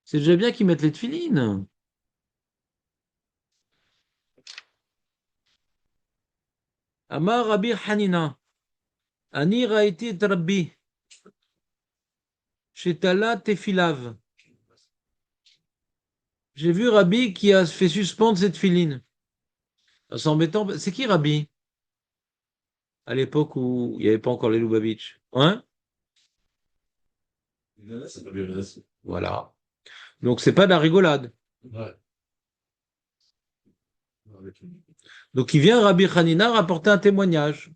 C'est déjà bien qu'ils mettent les tefilines. Amar Rabbi Hanina. Ani raïti et Rabbi. Shetala tefilav. J'ai vu Rabbi qui a fait suspendre cette filine. C'est embêtant. C'est qui Rabbi? À l'époque où il n'y avait pas encore les Lubavitch. Hein? C'est pas bien. Voilà. Donc c'est pas de la rigolade. Ouais. Donc il vient Rabbi Hanina rapporter un témoignage.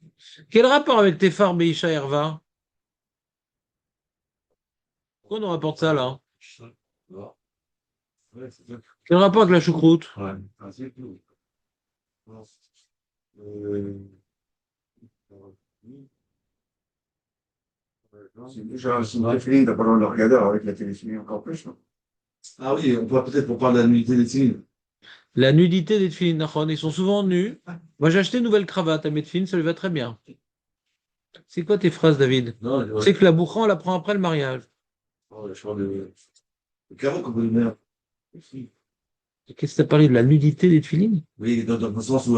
Quel rapport avec Tefar Beisha Herva? Pourquoi on nous rapporte ça là? Quel rapport avec la choucroute? Ouais. Ah, c'est tout. Euh, c'est déjà, si on définit, t'as pas le droit de le regarder alors avec la téléphonie encore plus, non? Ah oui, on peut peut-être pour parler de la nuitée des signes. La nudité des tefilines, nachon, ils sont souvent nus. Moi j'ai acheté une nouvelle cravate à mes tefilines, ça lui va très bien. C'est quoi tes phrases, David? Non, C'est que la bourra, on la prend après le mariage. je parle de carreau qu'on peut donner. Qu'est-ce que tu as parlé de la nudité des tefilines? Oui, dans le sens où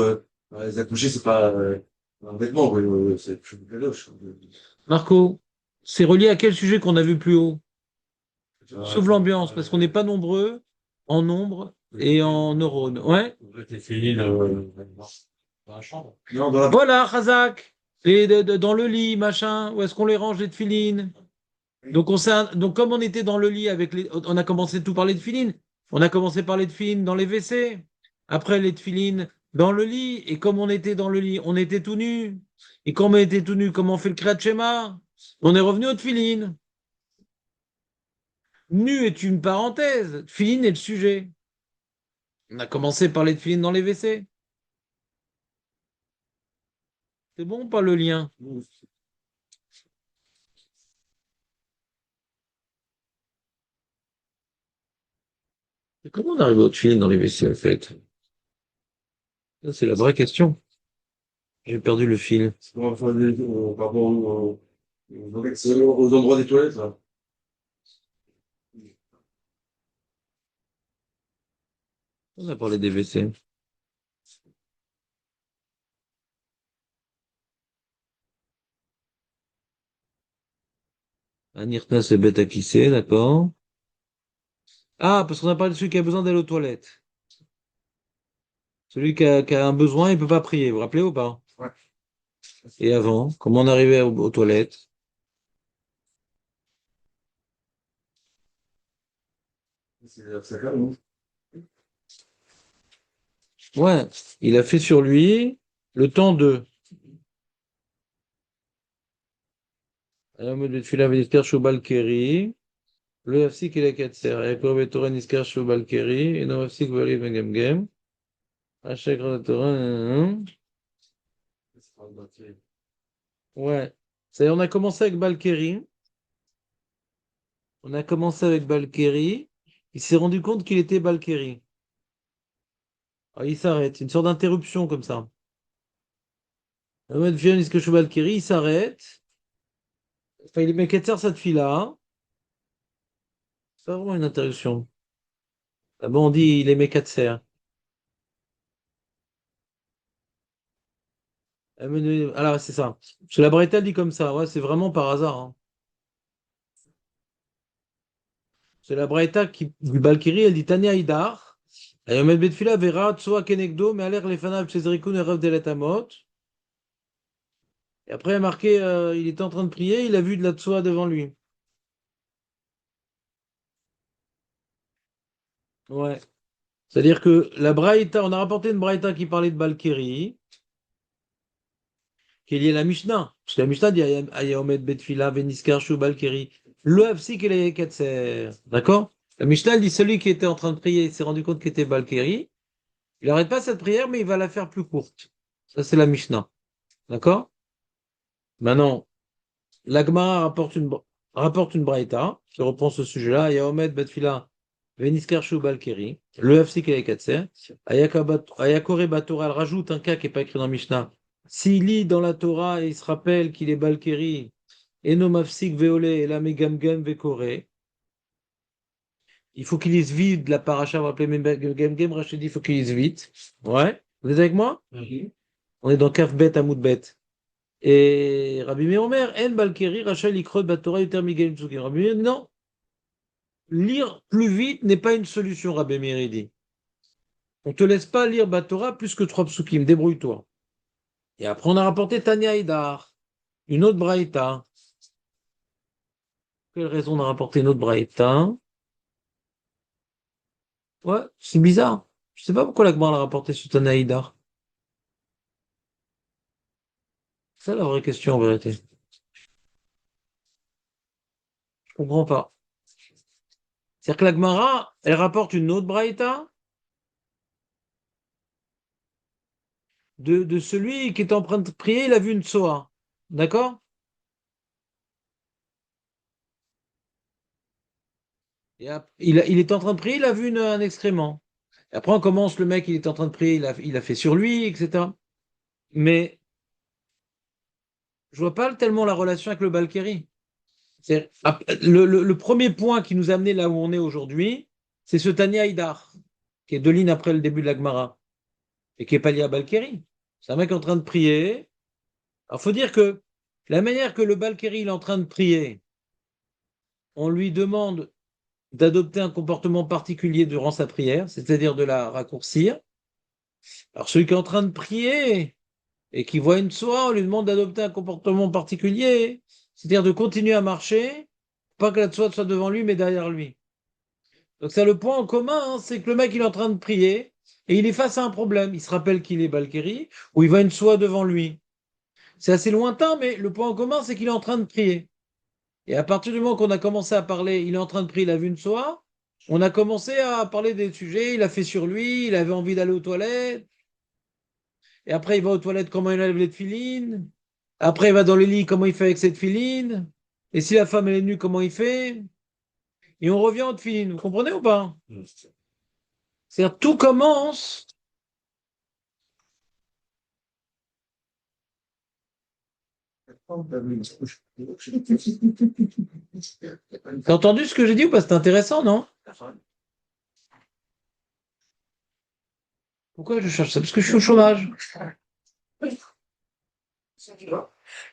les accouchés, c'est pas un vêtement, quoi, c'est une galoche. Marco, c'est relié à quel sujet qu'on a vu plus haut? Ah, Sauve l'ambiance, parce qu'on n'est pas nombreux en nombre et en neurones. Ouais? t'es fini dans la chambre. Non, dans la... Voilà, Razak. Dans le lit, machin. Où est-ce qu'on les range, les tefilines? Donc, donc, comme on était dans le lit avec les. On a commencé tout par les tefilines. On a commencé par les tefilines dans les WC. Après, les tefilines dans le lit. Et comme on était dans le lit, on était tout nus. Et comme on était tout nus, comment on fait le Kriyat Shema? On est revenu aux tefilines. Nu est une parenthèse. Tefilines est le sujet. On a commencé par les tefilines dans les WC. C'est bon, pas le lien? Et comment on arrive aux tefilines dans les WC, en fait? Ça, c'est la vraie question. J'ai perdu le fil. C'est pour faire par rapport aux endroits des toilettes, là. On a parlé des WC. Anirta, c'est bête à qui c'est, d'accord. Ah, parce qu'on a parlé de celui qui a besoin d'aller aux toilettes. Celui qui a un besoin, il ne peut pas prier. Vous vous rappelez ou pas? Ouais. Et avant, comment on arrivait aux toilettes? C'est clair, non? Ouais, il a fait sur lui le temps de. לא יפסיק לקצר, יעקב בתורה נזכר שוב בלקרי, אינו מפסיק בריב מגמגם, השקר לתורה, ouais. Ça y est, on a commencé avec Balkeri. On a commencé avec Balkeri. Il s'est rendu compte qu'il était Balkeri. Ah, il s'arrête. Une sorte d'interruption comme ça. Ahmed vient jusqu'à Balkeri, il s'arrête. Enfin, il met Ketzer cette fille-là. C'est pas vraiment une interruption. Ah bon, on dit il aimait Ketzer. Alors, c'est ça. Parce que la Breta dit comme ça. Ouais, c'est vraiment par hasard, hein. C'est la Braïta qui, du Balkiri, elle dit Tania Idar. Ayomet Betfila verra Tsoa Kenegdo, mais l'air les fanables chez Zerikoun et Rav Delatamot. Et après, il y a marqué il était en train de prier, il a vu de la Tsoa devant lui. Ouais. C'est-à-dire que la Braïta, on a rapporté une Braïta qui parlait de Balkiri, qui est liée à la Mishnah. Parce que la Mishnah dit Ayomet Betfila, Veniskar Shu Balkiri. Le Hafsi qu'elle est Ketser. D'accord? La Mishnah, elle dit celui qui était en train de prier, il s'est rendu compte qu'il était Balkiri. Il n'arrête pas cette prière, mais il va la faire plus courte. Ça, c'est la Mishnah. D'accord? Maintenant, l'Agmara rapporte une braïta qui reprend ce sujet-là. Yaomed Batfila Veniskarshu Balkeri, le Hafsik et Katser. Ayakore Batora, elle rajoute un cas qui n'est pas écrit dans Mishnah. S'il lit dans la Torah et il se rappelle qu'il est Balkeri, Eno Mafsik Veole et la Megamgam Vekore, Il faut qu'il lise vite la paracha, on va appeler Game Rachid, il faut qu'il lise vite. Ouais. Vous êtes avec moi? On est dans Kaf Bet, Amoud Bet. Et Rabbi Meir Omer, En Balkeri, Rachel Ikrod, Batora, Utermi Game Tsukim. Rabbi Meir, non. Lire plus vite n'est pas une solution, Rabbi Meir dit. On te laisse pas lire Batora plus que 3 psukim, débrouille-toi. Et après, on a rapporté Tanya Idar, une autre braïta. Quelle raison on a rapporté une autre braïta? Ouais, c'est bizarre. Je sais pas pourquoi la Gemara l'a rapporté sur Tanya Idar. C'est ça la vraie question en vérité. Je comprends pas. C'est-à-dire que la Gemara, elle rapporte une autre braïta de celui qui est en train de prier, il a vu une tsoa. D'accord? Il est en train de prier, il a vu un excrément. Et après, on commence, le mec, il est en train de prier, il a fait sur lui, etc. Mais je vois pas tellement la relation avec le Balkeri. Le premier point qui nous a amené là où on est aujourd'hui, c'est ce Tania Haïdar, qui est 2 lignes après le début de la Gemara, et qui est pas lié à Balkeri. C'est un mec en train de prier. Alors, faut dire que la manière que le Balkeri il est en train de prier, on lui demande d'adopter un comportement particulier durant sa prière, c'est-à-dire de la raccourcir. Alors, celui qui est en train de prier et qui voit une soie, on lui demande d'adopter un comportement particulier, c'est-à-dire de continuer à marcher, pas que la soie soit devant lui, mais derrière lui. Donc, c'est le point en commun, hein, c'est que le mec, il est en train de prier et il est face à un problème. Il se rappelle qu'il est Balkeri ou il voit une soie devant lui. C'est assez lointain, mais le point en commun, c'est qu'il est en train de prier. Et à partir du moment qu'on a commencé à parler, il est en train de prier, il a vu une soie, on a commencé à parler des sujets, il a fait sur lui, il avait envie d'aller aux toilettes, et après il va aux toilettes, comment il enlève les tefilines, après il va dans le lit, comment il fait avec cette filine, et si la femme elle est nue, comment il fait, et on revient aux tefilines, vous comprenez ou pas? C'est-à-dire tout commence. T'as entendu ce que j'ai dit ou pas? C'est intéressant, non? Pourquoi je cherche ça? Parce que je suis au chômage.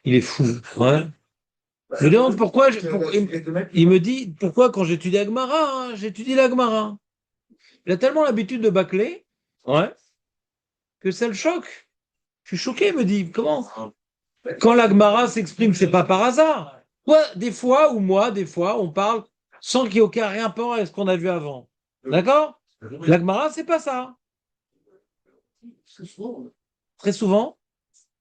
Il est fou. Ouais. Je lui demande pourquoi. Il me dit pourquoi quand j'étudie Agmara, hein, j'étudie l'Agmara. Il a tellement l'habitude de bâcler, ouais, que ça le choque. Je suis choqué, il me dit comment? Quand l'Agmara s'exprime, c'est pas par hasard. Toi, des fois, ou moi, des fois, on parle sans qu'il n'y ait aucun rapport avec ce qu'on a vu avant. D'accord? L'Agmara, c'est pas ça. Très souvent.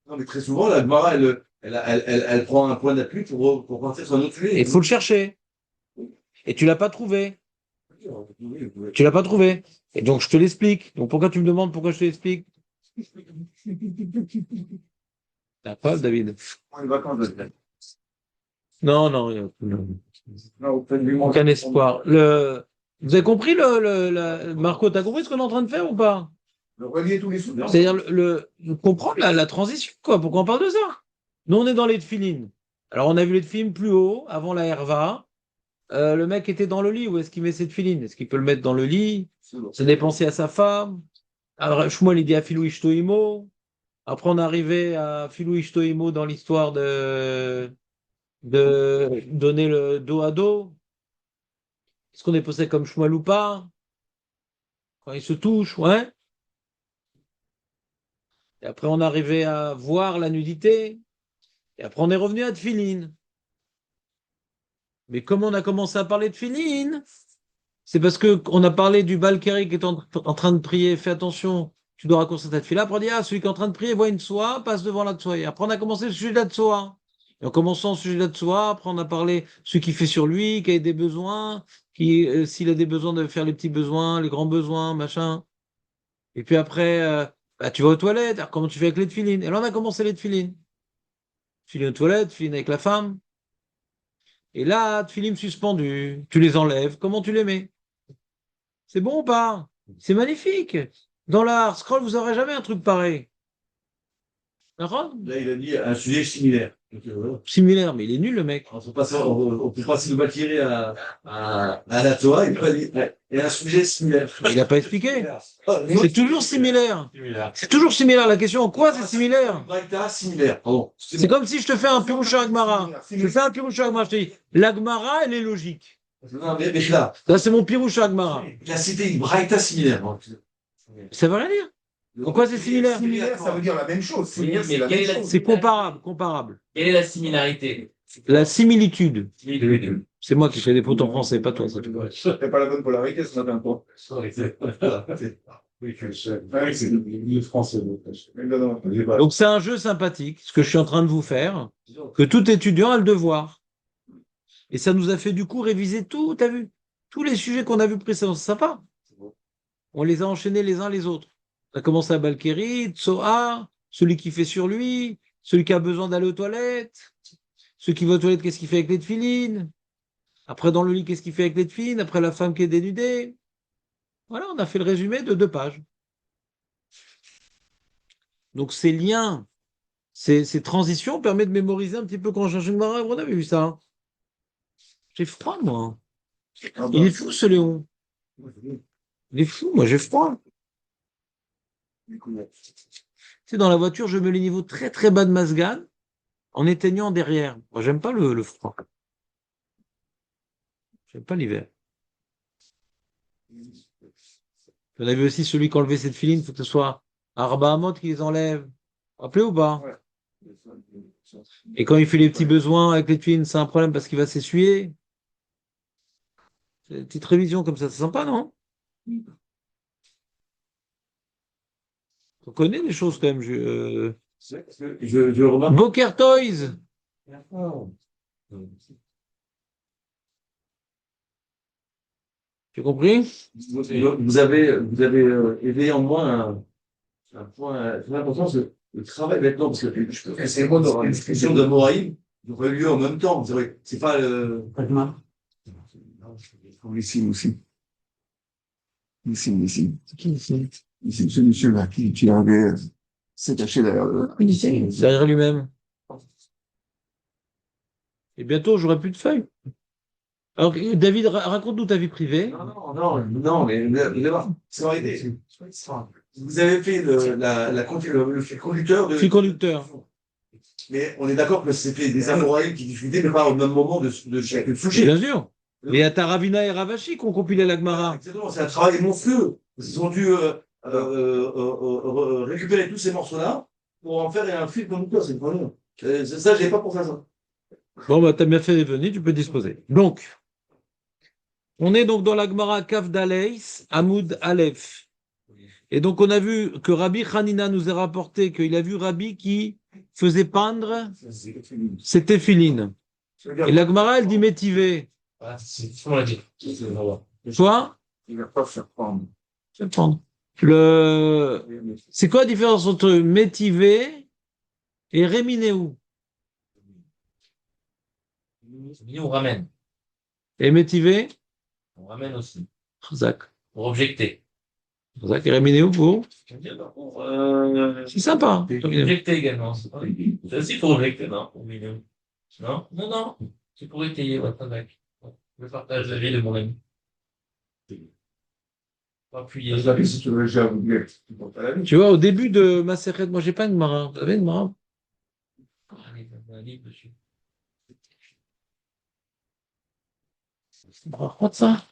Non, mais très souvent, la Gemara, elle prend un point d'appui pour partir sur un autre sujet. Et il faut le chercher. Et tu l'as pas trouvé. Tu l'as pas trouvé. Et donc, je te l'explique. Donc, pourquoi tu me demandes pourquoi je te l'explique? T'as pas, David? Non, non, aucun espoir. Vous avez compris Marco, t'as compris ce qu'on est en train de faire ou pas? Relier tous les sous. C'est-à-dire comprendre la transition, quoi. Pourquoi on parle de ça? Nous, on est dans les tefilines. Alors, on a vu les tefilines plus haut, avant la herva. Le mec était dans le lit. Où est-ce qu'il met ses tefilines? Est-ce qu'il peut le mettre dans le lit? C'est dépenser à sa femme. Alors, Shmuel, il dit à Filou Ishtoimo. Après, on est arrivé à Filou Ishtoimo dans l'histoire de donner le dos à dos. Est-ce qu'on est posé comme Shmuel ou pas? Quand ils se touchent, ouais. Et après, on est arrivé à voir la nudité. Et après, on est revenu à Tfilin. Mais comme on a commencé à parler de Tfilin, c'est parce que on a parlé du Balkari qui est en train de prier. Fais attention, tu dois raccourcir ta tefila. Après, on dit, ah, celui qui est en train de prier voit une tsoa, passe devant la tsoa. Et après, on a commencé le sujet de la tsoa. Et en commençant le sujet de la tsoa, après, on a parlé celui qui fait sur lui, qui a des besoins, s'il a des besoins de faire les petits besoins, les grands besoins, machin. Et puis après, bah, tu vas aux toilettes. Alors, comment tu fais avec les tefilines? Et là, on a commencé les tefilines. Tefilines aux toilettes, tefilines avec la femme. Et là, tefilines suspendus. Tu les enlèves. Comment tu les mets? C'est bon ou pas? C'est magnifique. Dans l'art, scroll, vous n'aurez jamais un truc pareil. D'accord? Là, il a dit un sujet similaire. Similaire, mais il est nul, le mec. On peut passer de Valkyrie à la Torah et un sujet similaire. Il n'a pas expliqué. C'est toujours similaire. C'est toujours similaire. La question, en quoi c'est similaire? Similaire. C'est comme si je te fais un Piroucha Agmara. Je fais un Piroucha Agmara. Je te dis, l'Agmara, elle est logique. Non, mais là, C'est mon Piroucha Agmara. il a cité une Braïta similaire. Ça veut rien dire. En quoi c'est similaire? Similaire, ça veut dire la même chose. Similaire, c'est la quelle même est la- chose. C'est comparable. Quelle est la similarité? La similitude. C'est moi qui fais des fautes en français, pas toi. Ça. C'est pas la bonne polarité ce matin, toi. Oui, je sais. Ouais, c'est le français. Donc c'est un jeu sympathique, ce que je suis en train de vous faire, que tout étudiant a le devoir. Et ça nous a fait du coup réviser tout, t'as vu? Tous les sujets qu'on a vus précédemment, c'est sympa. On les a enchaînés les uns les autres. On a commencé à Balkéri, Tsoa, celui qui fait sur lui, celui qui a besoin d'aller aux toilettes, celui qui va aux toilettes, qu'est-ce qu'il fait avec les tefilines? Après, dans le lit, qu'est-ce qu'il fait avec les tefilines? Après, la femme qui est dénudée. Voilà, on a fait le résumé de 2 pages. Donc, ces liens, ces transitions permettent de mémoriser un petit peu quand on cherche une marée. On avait vu ça. Hein. J'ai froid, moi. Il est fou, ce Léon. Il est fou, moi, j'ai froid. Tu sais, dans la voiture, je mets le niveau très, très bas de Masgan en éteignant derrière. Moi, j'aime pas le froid. J'aime pas l'hiver. On a vu aussi celui qui enlevait cette filine, il faut que ce soit Arba Hamot qui les enlève. Rappelez ou pas? Et quand il fait les petits besoins avec les filines, c'est un problème parce qu'il va s'essuyer. C'est une petite révision comme ça, c'est sympa, non? On connaît des choses quand même. Je remarque. Boker Toys. Tu as compris? Vous avez éveillé en moi un point très important, c'est le travail maintenant, parce que je peux faire ces mots dans l'expression de Moraïm, aurait lieu en même temps. C'est vrai, c'est pas le. Ici. C'est qui ici? C'est ce monsieur-là qui avait s'est caché derrière Derrière lui-même. Et bientôt, j'aurai plus de feuilles. Alors, David, raconte-nous ta vie privée. Non, mais c'est arrêté. Vous avez fait le fil conducteur de. Fil conducteur. Mais on est d'accord que c'était des Amoraïm qui discutaient, mais pas au même moment de chaque sujet. Bien sûr. Mais il y a Taravina et Ravashi qui ont compilé l'Agmara. Exactement, c'est un travail monstrueux. Ils ont dû récupérer tous ces morceaux-là pour en faire un fil conducteur. C'est pas bon. Ça, je n'ai pas pensé à ça. Bon, bah, t'as bien fait de venir, tu peux disposer. Donc, on est donc dans l'Agmara Kaf Daleis, Hamoud Aleph. Et donc, on a vu que Rabbi Hanina nous a rapporté qu'il a vu Rabbi qui faisait peindre ses téphilines. Et l'Agmara, elle dit métivé. Quoi? Il va pas faire prendre. Je vais prendre. C'est quoi la différence entre métivé et réminéou? On ramène. Et métivé? On ramène aussi. Chazak. Pour objecter. Chazak et réminéou pour? C'est sympa. Pour objecter également. C'est aussi pour objecter, non? Pour minimum. Non. C'est pour étayer votre attaque. Je partage la vie de mon ami. Appuyer. Tu vois, au début de ma série, moi, j'ai pas une marin. Vous avez une marin? Un livre dessus. Brachot, ça?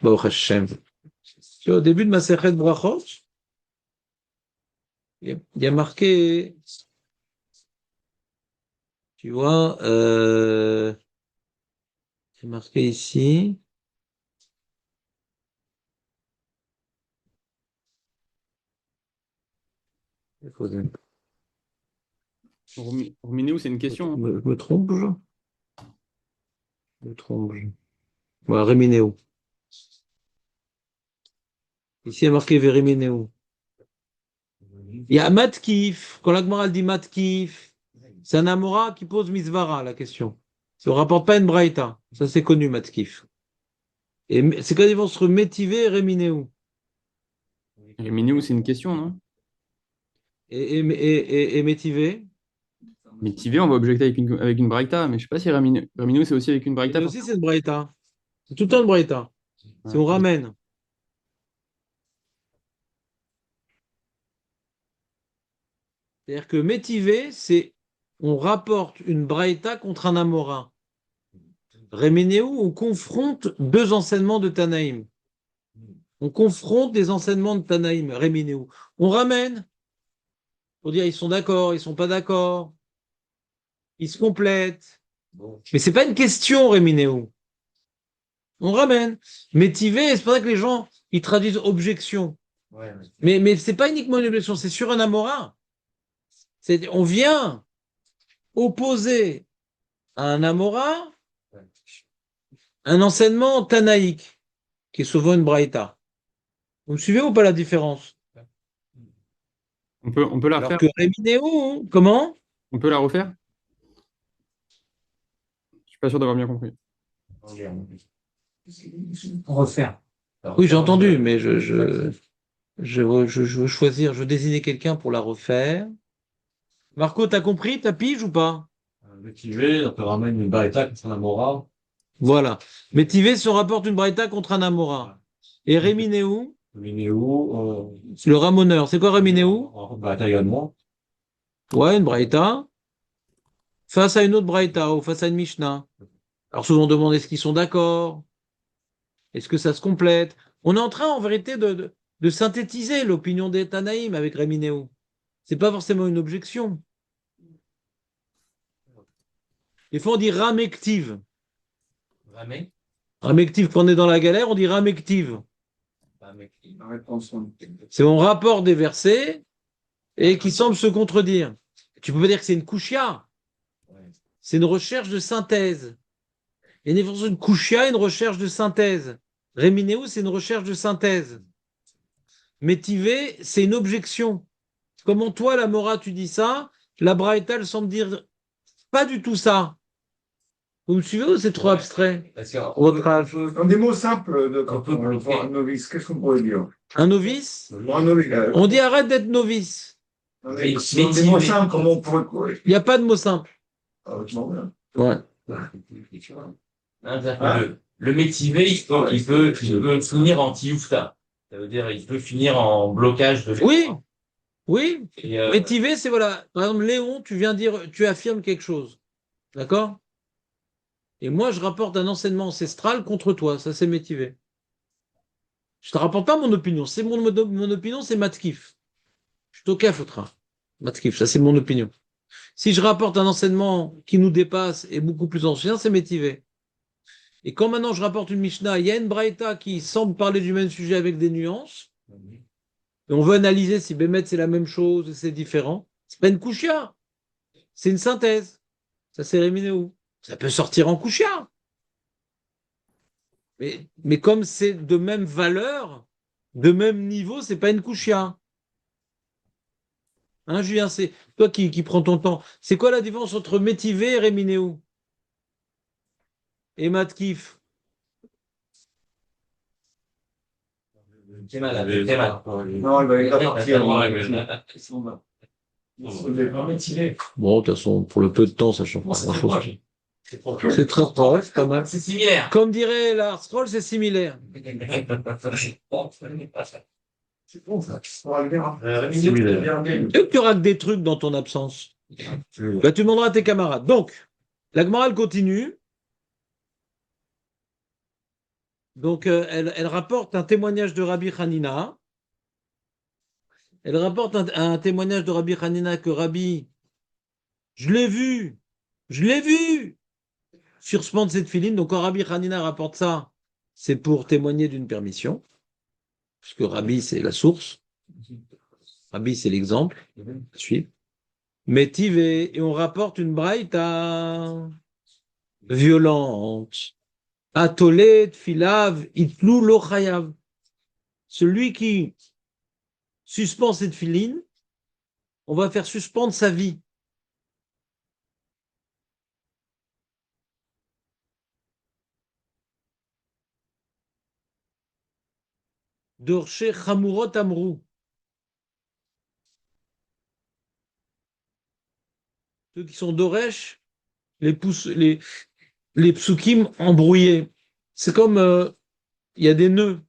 Baruch Hashem. Tu vois, au début de ma série de Brachot, il y a marqué, tu vois, c'est marqué ici. Rominéo, c'est une question. Je me trompe, je me trompe. Voilà, Réminéo. Ici, il y a marqué Veriménéo. Il y a Matkif. Quand l'Agmara dit Matkif, c'est un Amora qui pose Misvara, la question. Ça ne rapporte pas une Braïta. Ça, c'est connu, Matkif. Et c'est quand ils vont se remétiver et Réminéo. Rominéo, c'est une question, non? Et métivé? Mais Tivé, on va objecter avec une braïta, mais je sais pas si Raminou, c'est aussi avec une braïta. Et aussi, c'est une braïta. C'est tout le temps une braïta. C'est on ramène. C'est-à-dire que métivé, c'est on rapporte une braïta contre un amorin. Réménéou, on confronte deux enseignements de Tanaïm. On confronte des enseignements de Tanaïm, Réménéou. On ramène pour dire ils sont d'accord, ils sont pas d'accord, ils se complètent. Mais c'est pas une question, Réménéou. On ramène. Métivé, c'est pour ça que les gens ils traduisent objection. Ouais, Mais c'est pas uniquement une objection, c'est sur un amorin. On vient opposer à un amorin un enseignement tanaïque, qui est souvent une braïta. Vous me suivez ou pas la différence? On peut la Alors refaire? que Réminéo, comment? On peut la refaire? Je suis pas sûr d'avoir bien compris. refaire. Oui, j'ai entendu, mais je veux choisir, je veux désigner quelqu'un pour la refaire. Marco, t'as compris? T'as pige ou pas? Motivé, on peut ramener une barretta contre un Amora. Voilà. Métivé se rapporte une braïta contre un amora. Et Réminéo, Minéo, le ramoneur. C'est quoi Réminéo? barretta également. Ouais, une braïta. Face à une autre braïta ou face à une Mishnah. Alors souvent on demande est-ce qu'ils sont d'accord? Est-ce que ça se complète? On est en train en vérité de synthétiser l'opinion des Tanaïm avec Réminéo. C'est pas forcément une objection. Des fois on dit ramective. Ramé? Ramective, quand on est dans la galère, on dit ramective. Ramé. C'est on rapporte des versets et qui semblent se contredire. Tu peux pas dire que c'est une kushia. C'est une recherche de synthèse. Il y a une différence entre une kushia et une recherche de synthèse. Réminéo, c'est une recherche de synthèse. Métivé, c'est une objection. Comment toi, la Mora, tu dis ça? La Braïta, elle semble dire pas du tout ça. Vous me suivez ou c'est trop abstrait? Parce que, Votre âge. Dans des mots simples, On peut bloquer. pour un novice, qu'est-ce qu'on pourrait dire? Un novice? Pour un novice, On dit arrête d'être novice. dans des mots simples, comment on pourrait courir? Il n'y a pas de mot simple. Ah, je m'en viens. Ouais. Hein, c'est-à-dire que le métivé, il peut finir en tioufta. Ça veut dire il peut finir en blocage de Oui, oui. Et, Métivé, c'est voilà. Par exemple, Léon, tu viens dire, tu affirmes quelque chose. D'accord? Et moi, je rapporte un enseignement ancestral contre toi. Ça, c'est métivé. Je te rapporte pas mon opinion. C'est mon opinion, c'est Matkif. Je suis au caf au train. Matkif, ça, c'est mon opinion. Si je rapporte un enseignement qui nous dépasse et beaucoup plus ancien, c'est métivé. Et quand maintenant je rapporte une Mishnah, il y a une Braïta qui semble parler du même sujet avec des nuances, et on veut analyser si Bémet c'est la même chose, c'est différent. C'est pas une kushia, c'est une synthèse. Ça s'est réminé où? Ça peut sortir en kushia. Mais comme c'est de même valeur, de même niveau, c'est pas une kushia. Hein, Julien, c'est toi qui prends ton temps. C'est quoi la différence entre métivé et réminéou? Et matkif? c'est mal, c'est mal. Non, il va partir. Bon, de toute façon, pour le peu de temps, ça change pas grand-chose. C'est très proche, c'est pas mal. C'est similaire. Comme dirait Lars Troll, c'est similaire. C'est bon, ça. On va le dire. Tu auras que des trucs dans ton absence. Bah, tu demanderas à tes camarades. Donc, la Gemara, elle continue. Donc, elle rapporte un témoignage de Rabbi Hanina. Elle rapporte un témoignage de Rabbi Hanina que Rabbi, je l'ai vu sur ce de cette filine. Donc, quand Rabbi Hanina rapporte ça, c'est pour témoigner d'une permission, puisque Rabbi, c'est la source. Rabbi, c'est l'exemple. Suivre. Métivé, et on rapporte une braïta violente. Atolet, filav, itlou, lo chayav. Celui qui suspend cette filine, on va faire suspendre sa vie. Dorche chamurot amrou. Ceux qui sont d'Oresh, les psukim embrouillés. C'est comme, il y a des nœuds.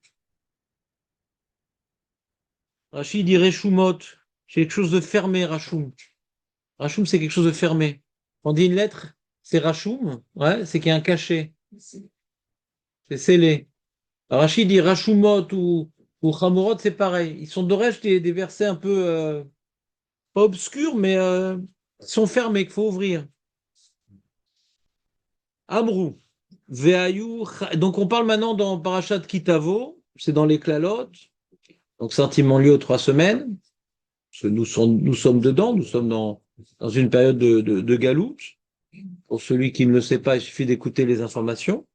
Rachid dit Reshumot, c'est quelque chose de fermé, Rachum. Rachum, c'est quelque chose de fermé. On dit une lettre, c'est Rachum, ouais, c'est qu'il y a un cachet. C'est scellé. Rachid dit Rachumot ou Chamorot, c'est pareil. Ils sont d'Oresh des versets un peu, pas obscurs, mais sont fermés, qu'il faut ouvrir. Amrou. Veayu. Donc on parle maintenant dans Parashat Kitavo, c'est dans les Klalot, donc c'est intimement lié aux 3 semaines. Parce que nous sommes dedans, nous sommes dans une période de galoute. Pour celui qui ne le sait pas, il suffit d'écouter les informations.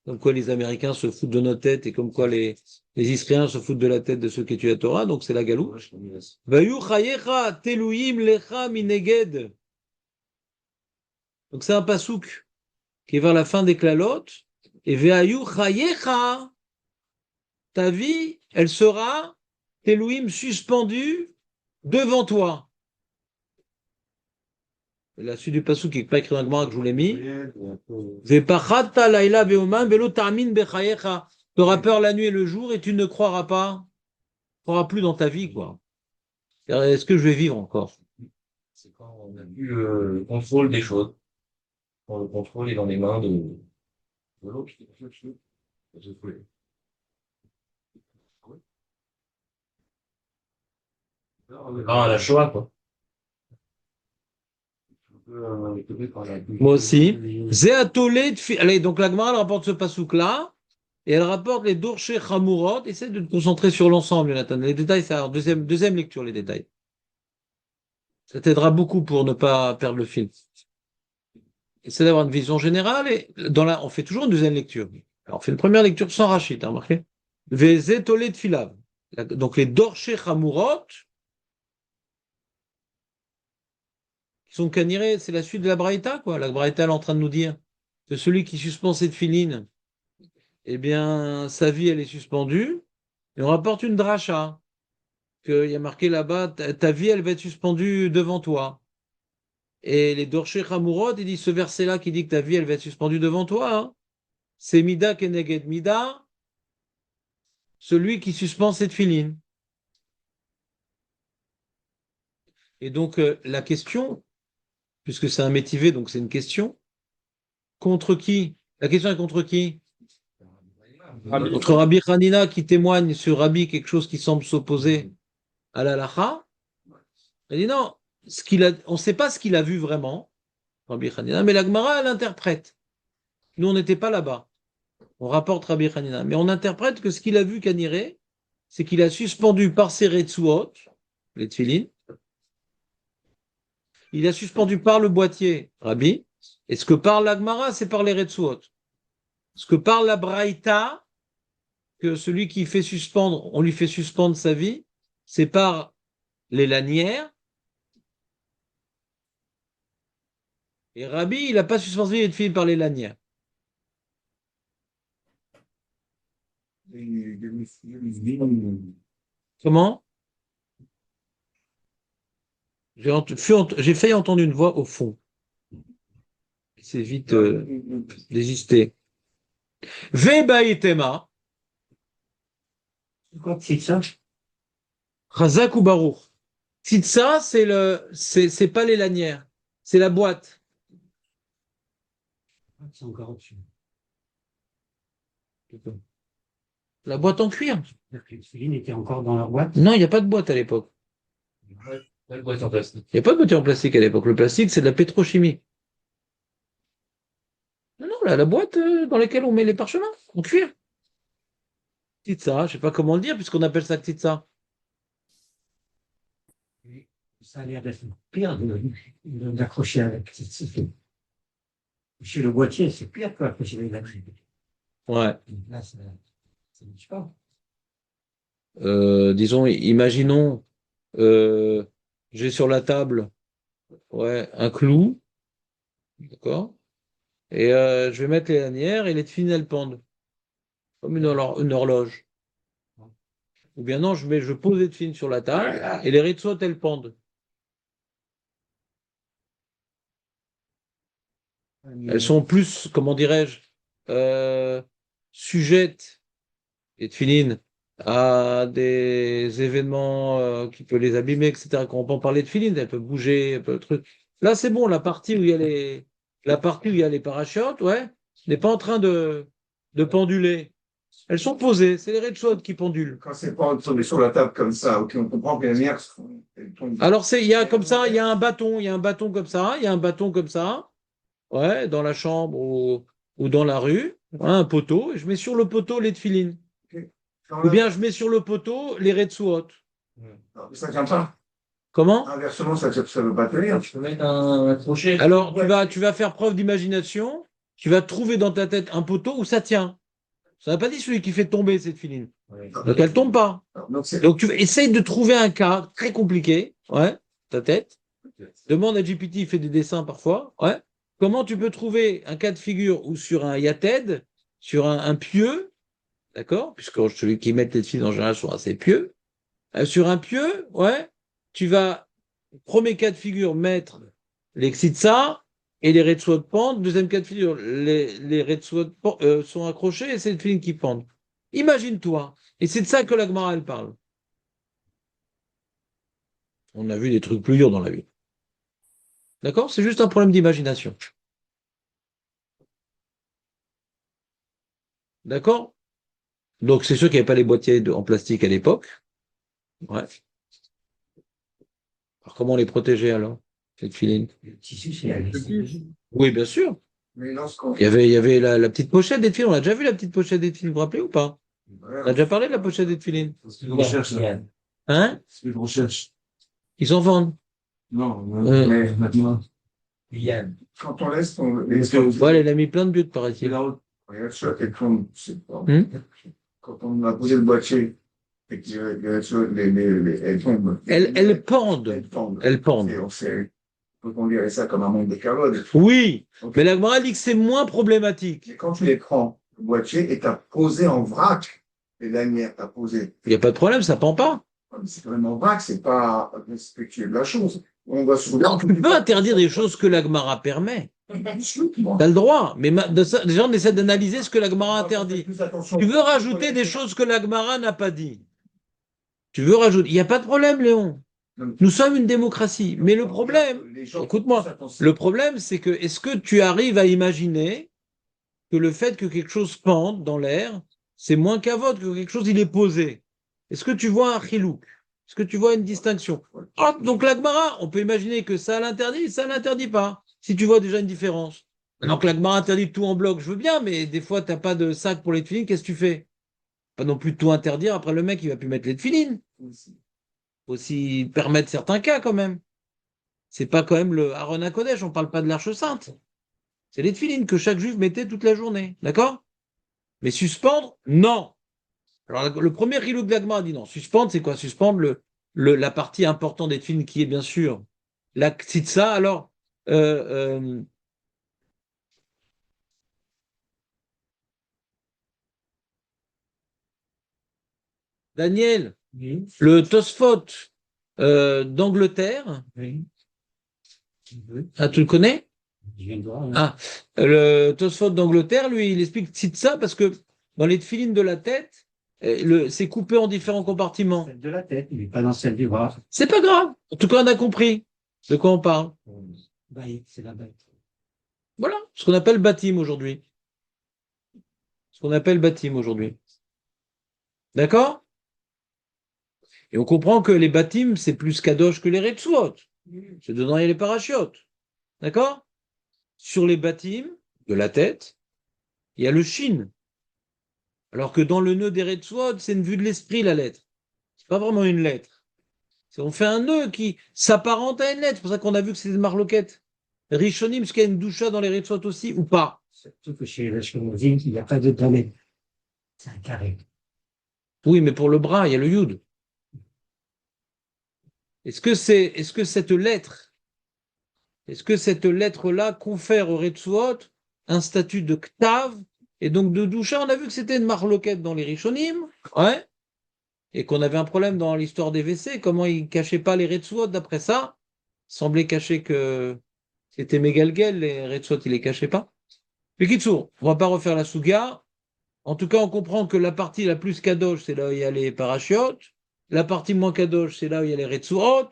Comme quoi les Américains se foutent de nos têtes et comme quoi les Israéliens se foutent de la tête de ceux qui étudient la Torah, donc c'est la galoute. Vayu chayecha teluim lecha mineged. Donc c'est un pasouk qui est vers la fin des klalotes. Et Veayu chayecha, ta vie, elle sera teluim suspendue devant toi. La suite du pasouk qui n'est pas écrit dans le Gemara que je vous l'ai mis. Vepachata laila veoman velo ta'min bechayecha. Tu auras peur la nuit et le jour et tu ne croiras pas. Tu ne croiras plus dans ta vie, quoi. Est-ce que je vais vivre encore? C'est quand on a vu le contrôle des choses. Quand le contrôle est dans les mains de l'autre. Ah, la Shoah, quoi. Moi aussi. Allez, donc la Gemara elle rapporte ce pasouk-là, et elle rapporte les Dorché Chamurot. Essaie de te concentrer sur l'ensemble, Jonathan. Les détails, c'est en deuxième lecture, les détails. Ça t'aidera beaucoup pour ne pas perdre le fil. Essaie d'avoir une vision générale, et on fait toujours une deuxième lecture. Alors, on fait une première lecture sans Rachid, t'as remarqué? Vezetolé de Filav. Donc les Dorché Chamurot, qui sont canirés, c'est la suite de la Braïta, quoi. La Braïta elle est en train de nous dire que celui qui suspend cette filine, eh bien, sa vie, elle est suspendue. Et on rapporte une dracha, qu'il y a marqué là-bas, ta vie, elle va être suspendue devant toi. Et les Dorché Chamurot, ils disent ce verset-là qui dit que ta vie, elle va être suspendue devant toi, hein. C'est Mida Keneged Mida, celui qui suspend cette filine. Et donc, la question, puisque c'est un métivé, donc c'est une question, contre qui? La question est contre qui? Contre Rabbi Hanina qui témoigne sur Rabbi quelque chose qui semble s'opposer à l'alacha. Elle dit non, on ne sait pas ce qu'il a vu vraiment, Rabbi Hanina, mais la Gemara, elle interprète. Nous, on n'était pas là-bas. On rapporte Rabbi Hanina, mais on interprète que ce qu'il a vu Kaniré, c'est qu'il a suspendu par ses retsuot, les tfilin, il a suspendu par le boîtier Rabbi, et ce que parle la Gemara, c'est par les retsuot. Ce que parle la Braïta, que celui qui fait suspendre, on lui fait suspendre sa vie, c'est par les lanières. Et Rabbi, il n'a pas suspendu les filles par les lanières. Comment? J'ai failli entendre une voix au fond. C'est vite désisté. Vebaïtema. Quoi, c'est ça? Chazak ou Baruch. Tzitza, c'est pas les lanières, c'est la boîte. C'est encore au-dessus. La boîte en cuir. C'est-à-dire que les filines étaient encore dans leur boîte. Non, il n'y a pas de boîte à l'époque. La boîte en plastique. Il n'y a pas de boîte en plastique à l'époque. Le plastique, c'est de la pétrochimie. Non, non, la boîte dans laquelle on met les parchemins, en cuir. Tzitza, je ne sais pas comment le dire, puisqu'on appelle ça tzitza. Ça a l'air d'être pire d'accrocher avec. Chez le boîtier, c'est pire qu'accrocher avec la grille. Ouais. Là, ça ne marche pas. Disons, imaginons, j'ai sur la table, ouais, un clou, d'accord, et je vais mettre les lanières et les fines elles pendent, comme une horloge. Ou bien non, je pose les fines sur la table et les rideaux elles pendent. Elles sont plus, comment dirais-je, sujettes, les tefilines, à des événements qui peuvent les abîmer, etc. Quand on peut en parler de tefilines, elles peuvent bouger, elles peuvent truc. Là, c'est bon, la partie où il y a les parachutes, ouais, n'est pas en train de penduler. Elles sont posées, c'est les Red qui pendulent. Quand c'est pas tombé sur la table comme ça, ok, on comprend que les lumières elles tombent. Alors, il y a comme ça, il y a un bâton comme ça, il y a un bâton comme ça, ouais, dans la chambre ou dans la rue, ouais, un poteau, et je mets sur le poteau les tefilines. Ou bien je mets sur le poteau les Red. Non, ça tient pas. Comment? Inversement, ça veut pas tenir. Tu peux mettre un crochet. Alors, tu vas faire preuve d'imagination, tu vas trouver dans ta tête un poteau où ça tient. Ça n'a pas dit celui qui fait tomber cette filine. Ouais. Donc, elle tombe pas. Donc, tu essayes de trouver un cas très compliqué, ouais, ta tête. Demande à GPT, il fait des dessins parfois, ouais. Comment tu peux trouver un cas de figure où sur un yated, sur un pieu, d'accord, puisque celui qui met les filles en général sont assez pieux, sur un pieu, ouais, tu vas, premier cas de figure, mettre les ksitsa et les retsua de pente. Deuxième cas de figure, les retsua sont accrochés et c'est les filines qui pendent. Imagine-toi. Et c'est de ça que la Gemara, elle parle. On a vu des trucs plus durs dans la vie. D'accord? C'est juste un problème d'imagination. D'accord? Donc, c'est sûr qu'il n'y avait pas les boîtiers en plastique à l'époque. Ouais. Alors, comment les protéger alors, cette filine? Le tissu, c'est adhésif. Oui, bien sûr. Mais lorsqu'on. Il y avait la petite pochette des filines. On a déjà vu la petite pochette des filines, vous vous rappelez ou pas? On a déjà parlé de la pochette des filines. C'est ce que je recherche, là. Yann. Hein? C'est ce que je recherche. Ils en vendent. Non, Mais maintenant. Yann. quand on laisse Parce que- Ouais, elle a mis plein de buts, C'est paraît-il. là-haut. regarde sur quel fond, c'est pas. Hmm. Quand on a posé le boîtier, et que elles tombent. Elles pendent. Elles pendent. Elles pendent. Et on sait, peut considérer ça comme un manque de calotte. Oui, Ok. mais la Gemara dit que c'est moins problématique. Et quand tu les prends, le boîtier, et t'as posé en vrac, les lanières, t'as posé. Il n'y a pas de problème, ça pend pas. C'est quand même en vrac, c'est pas respectueux de la chose. On va souvent. Non, tu peux interdire des choses que la Gemara permet. Tu as le droit, mais les gens essaient d'analyser ce que la Gemara interdit. Tu veux rajouter des choses que la Gemara n'a pas dit. Tu veux rajouter. Il n'y a pas de problème, Léon. Nous sommes une démocratie. Mais le problème, écoute-moi, le problème, c'est que est-ce que tu arrives à imaginer que le fait que quelque chose pende dans l'air, c'est moins qu'un vote, que quelque chose il est posé? Est-ce que tu vois un chilouk? Est-ce que tu vois une distinction? Ah, donc la Gemara, on peut imaginer que ça l'interdit, ça l'interdit pas. Si tu vois déjà une différence. Maintenant que la Gemara interdit tout en bloc, je veux bien, mais des fois, tu n'as pas de sac pour les tefilines, qu'est-ce que tu fais? Pas non plus de tout interdire, après le mec, il va plus mettre les tefilines. Faut aussi permettre certains cas quand même. C'est pas quand même le Aaron HaKodesh, on parle pas de l'Arche Sainte. C'est les tefilines que chaque juif mettait toute la journée, d'accord? Mais suspendre, non. Alors le premier Rilou de la Gemara dit non. Suspendre, c'est quoi? Suspendre la partie importante des tefilines qui est bien sûr la ksitsa. Alors, Daniel, Oui. le Tosfot d'Angleterre, Oui. ah, tu le connais? Je viens de voir. Ah, le Tosfot d'Angleterre, lui, il explique ça parce que dans les tefilines de la tête, c'est coupé en différents compartiments. Celle de la tête, mais pas dans celle du bras. C'est pas grave. En tout cas, on a compris de quoi on parle. Baït, c'est la bête. Voilà, ce qu'on appelle bâtime aujourd'hui. Ce qu'on appelle bâtime aujourd'hui. D'accord? Et on comprend que les bâtimes, c'est plus kadosh que les retsuot. C'est dedans, il y a les parachutes. D'accord? Sur les bâtimes de la tête, il y a le shin. Alors que dans le nœud des retsuot, c'est une vue de l'esprit, la lettre. C'est pas vraiment une lettre. On fait un nœud qui s'apparente à une lettre. C'est pour ça qu'on a vu que c'est des marloquettes. Rishonim, est-ce qu'il y a une doucha dans les retsuot aussi ou pas? Surtout que chez les Ashkenazim, il n'y a pas de dalet. C'est un carré. Oui, mais pour le bras, il y a le yud. Est-ce que cette lettre-là confère au Retsuot un statut de Ktav et donc de Doucha? On a vu que c'était une marloquette dans les Rishonim, ouais, et qu'on avait un problème dans l'histoire des WC. Comment ils cachaient pas les Retsuot d'après ça? Semblait cacher que C'était Megalgel, les Retzot, il les cachait pas. Mais Kitsour, on va pas refaire la Souga. En tout cas, on comprend que la partie la plus kadosh, c'est là où il y a les parachiotes. La partie moins kadosh, c'est là où il y a les Retsuot.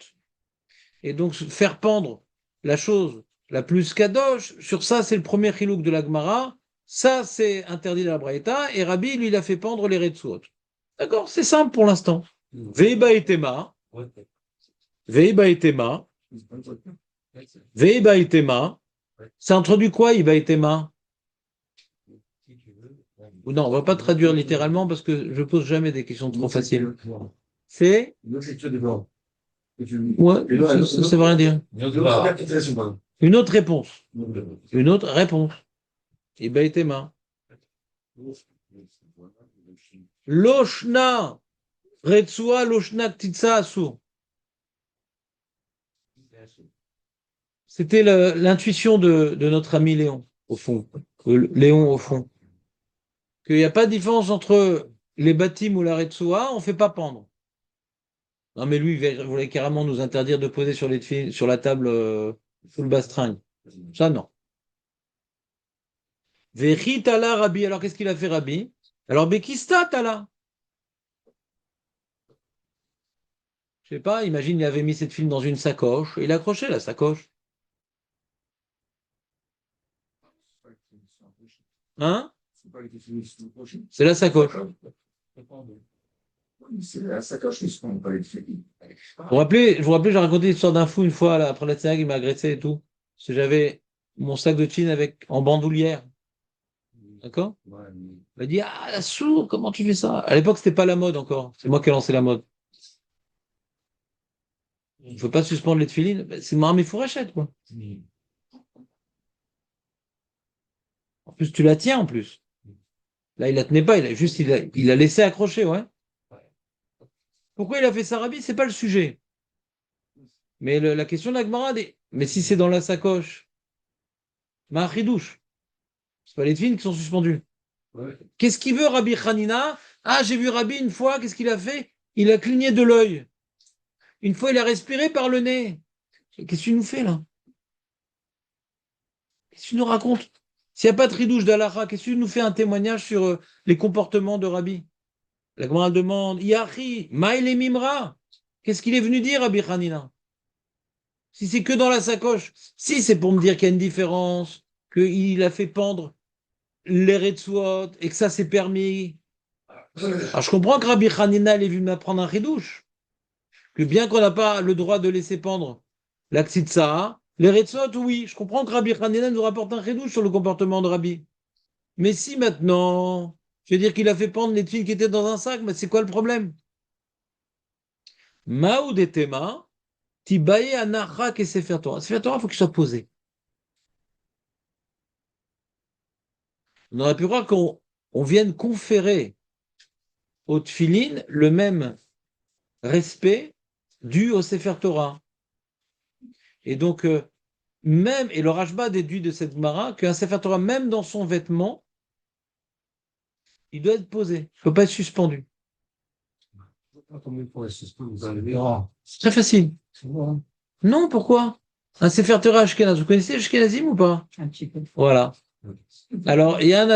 Et donc, faire pendre la chose la plus kadosh, sur ça, c'est le premier chilouk de la Gemara. Ça, c'est interdit dans la Braïta. Et Rabbi, lui, il a fait pendre les Retsuot. D'accord? C'est simple pour l'instant. Veiba et Tema. Veiba et Tema. Veiba et Tema. Ça introduit quoi, Iba et Tema? Non, on va pas traduire littéralement parce que je pose jamais des questions trop faciles. C'est Une autre lecture des blancs. ouais, ça veut rien dire. Une autre réponse. Une autre réponse. Iba et Tema. Loshna Retsua Loshna Ktitsa Asur. C'était l'intuition de notre ami Léon, au fond. Léon, au fond. Qu'il n'y a pas de différence entre les bâtiments ou la Retsua, on ne fait pas pendre. Non, mais lui, il voulait carrément nous interdire de poser sur la table sous le bastringue. Ça, non. Vechi Tala Rabbi. Alors, qu'est-ce qu'il a fait, Rabbi? Alors, Bekista Tala. Je sais pas, imagine, il avait mis cette film dans une sacoche, et il accrochait la sacoche. Hein? C'est la sacoche. C'est la sacoche qui se pas les filles. Je vous rappelez, j'ai raconté l'histoire d'un fou une fois, là, après la série, il m'a agressé et tout. Parce que j'avais mon sac de jeans en bandoulière. D'accord? Il m'a dit, ah, la sourde, comment tu fais ça? À l'époque, c'était pas la mode encore. C'est moi qui ai lancé la mode. Il ne faut pas suspendre les tefilines. Ben, c'est marre mes fourrachettes, quoi. En plus, tu la tiens, en plus. Là, il la tenait pas, il a laissé accrocher, ouais. Pourquoi il a fait ça, Rabbi? C'est pas le sujet. Mais la question de la Gemara, mais si c'est dans la sacoche, Mahridouche, c'est pas les tefilines qui sont suspendues. Ouais. Qu'est-ce qu'il veut, Rabbi Hanina? Ah, j'ai vu Rabbi une fois, qu'est-ce qu'il a fait? Il a cligné de l'œil. Une fois, il a respiré par le nez. Qu'est-ce que tu nous fais, là? Qu'est-ce que tu nous racontes? S'il n'y a pas de ridouche d'Alaha, qu'est-ce que tu nous fais un témoignage sur les comportements de Rabbi? La Gemara demande, Yahi, Maïle Mimra. Qu'est-ce qu'il est venu dire, Rabbi Hanina? Si c'est que dans la sacoche, si c'est pour me dire qu'il y a une différence, qu'il a fait pendre les Retsuot et que ça c'est permis. Alors je comprends que Rabbi Hanina est venu m'apprendre un ridouche. Que bien qu'on n'a pas le droit de laisser pendre la Ksitsa, les Retsuot, oui. Je comprends que Rabbi Hanina nous rapporte un ridouche sur le comportement de Rabbi. Mais si maintenant, je veux dire qu'il a fait pendre les tuiles qui étaient dans un sac, mais c'est quoi le problème? Maoud et Tema, Tibaye Anachak et Sefer Torah. Sefer Torah, il faut qu'il soit posé. On aurait pu croire qu'on vienne conférer au Tfilin le même respect dû au Sefer Torah. Et donc, même, et le Rashba déduit de cette Gemara qu'un Sefer Torah, même dans son vêtement, il doit être posé. Il ne peut pas être suspendu. C'est très facile. Non, pourquoi? Un Sefer Torah Ashkenaz. Vous connaissez Ashkenazim ou pas? Un petit peu. Voilà. Alors, il y a un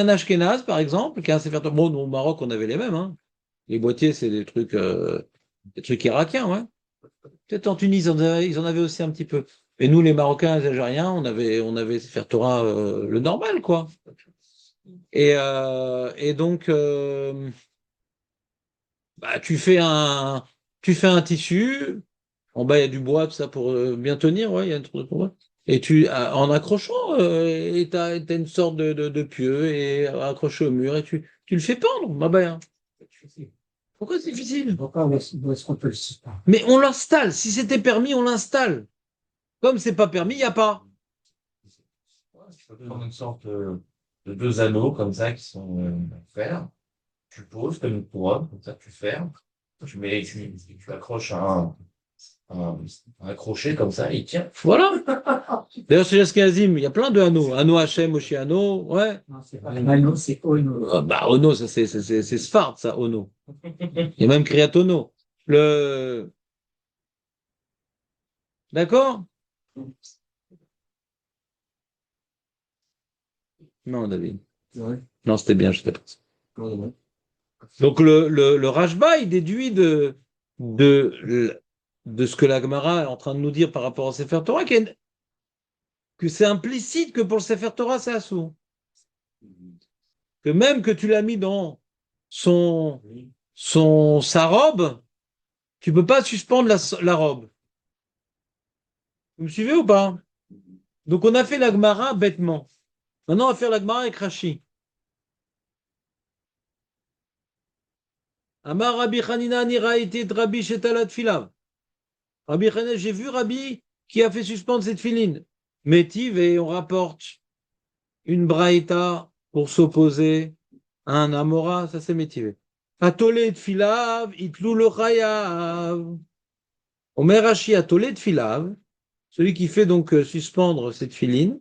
Ashkenaz, par exemple, qui a un Sefer Torah. Bon, nous, au Maroc, on avait les mêmes. Hein. Les boîtiers, c'est des trucs irakiens, ouais. Peut-être en Tunisie, ils en avaient aussi un petit peu. Mais nous, les Marocains, les Algériens, on avait Sefer Torah le normal, quoi. Et donc, bah, tu fais un tissu. En bas, il y a du bois, tout ça, pour bien tenir, ouais, il y a un truc pour bois. Et en accrochant, et t'as une sorte de pieu et accroché au mur, et tu le fais pendre. Bah, ben, pourquoi c'est difficile? Pourquoi est-ce qu'on peut le suspendre? Mais on l'installe. Si c'était permis, on l'installe. Comme c'est pas permis, il n'y a pas. Tu peux prendre une sorte de deux anneaux comme ça qui sont en fer. Tu poses comme une couronne, comme ça tu fermes. Tu accroches un crochet comme ça, et il tient. Voilà. D'ailleurs, chez Ashkenazim, il y a plein de anneaux. Anneau Hachem, Oshi Anneau, ouais. Non, c'est pas Ono, c'est Ono. Ah, bah, Ono, ça, c'est Sfard, ça, Ono. Il y a même Kriyat Ono. D'accord? Non, David. C'est vrai. Non, c'était bien, je sais pas. Comment Donc le Rashba, il déduit de ce que la Gemara est en train de nous dire par rapport au Sefer Torah, que c'est implicite que pour le Sefer Torah, c'est assourd. Que même que tu l'as mis dans sa robe, tu peux pas suspendre la robe. Vous me suivez ou pas? Donc on a fait la Gemara bêtement. Maintenant, on va faire la Gemara avec Rashi. Amar Rabbi Hanina Niraïti Rabbi Shetalat Filav. Rabbi Hanina, j'ai vu Rabbi qui a fait suspendre cette filine. Métive, et on rapporte une braïta pour s'opposer à un Amora, ça c'est métivé. Atolé de Filav, itlou le chayav. Omer Rashi, atolé de Filav, celui qui fait donc suspendre cette filine.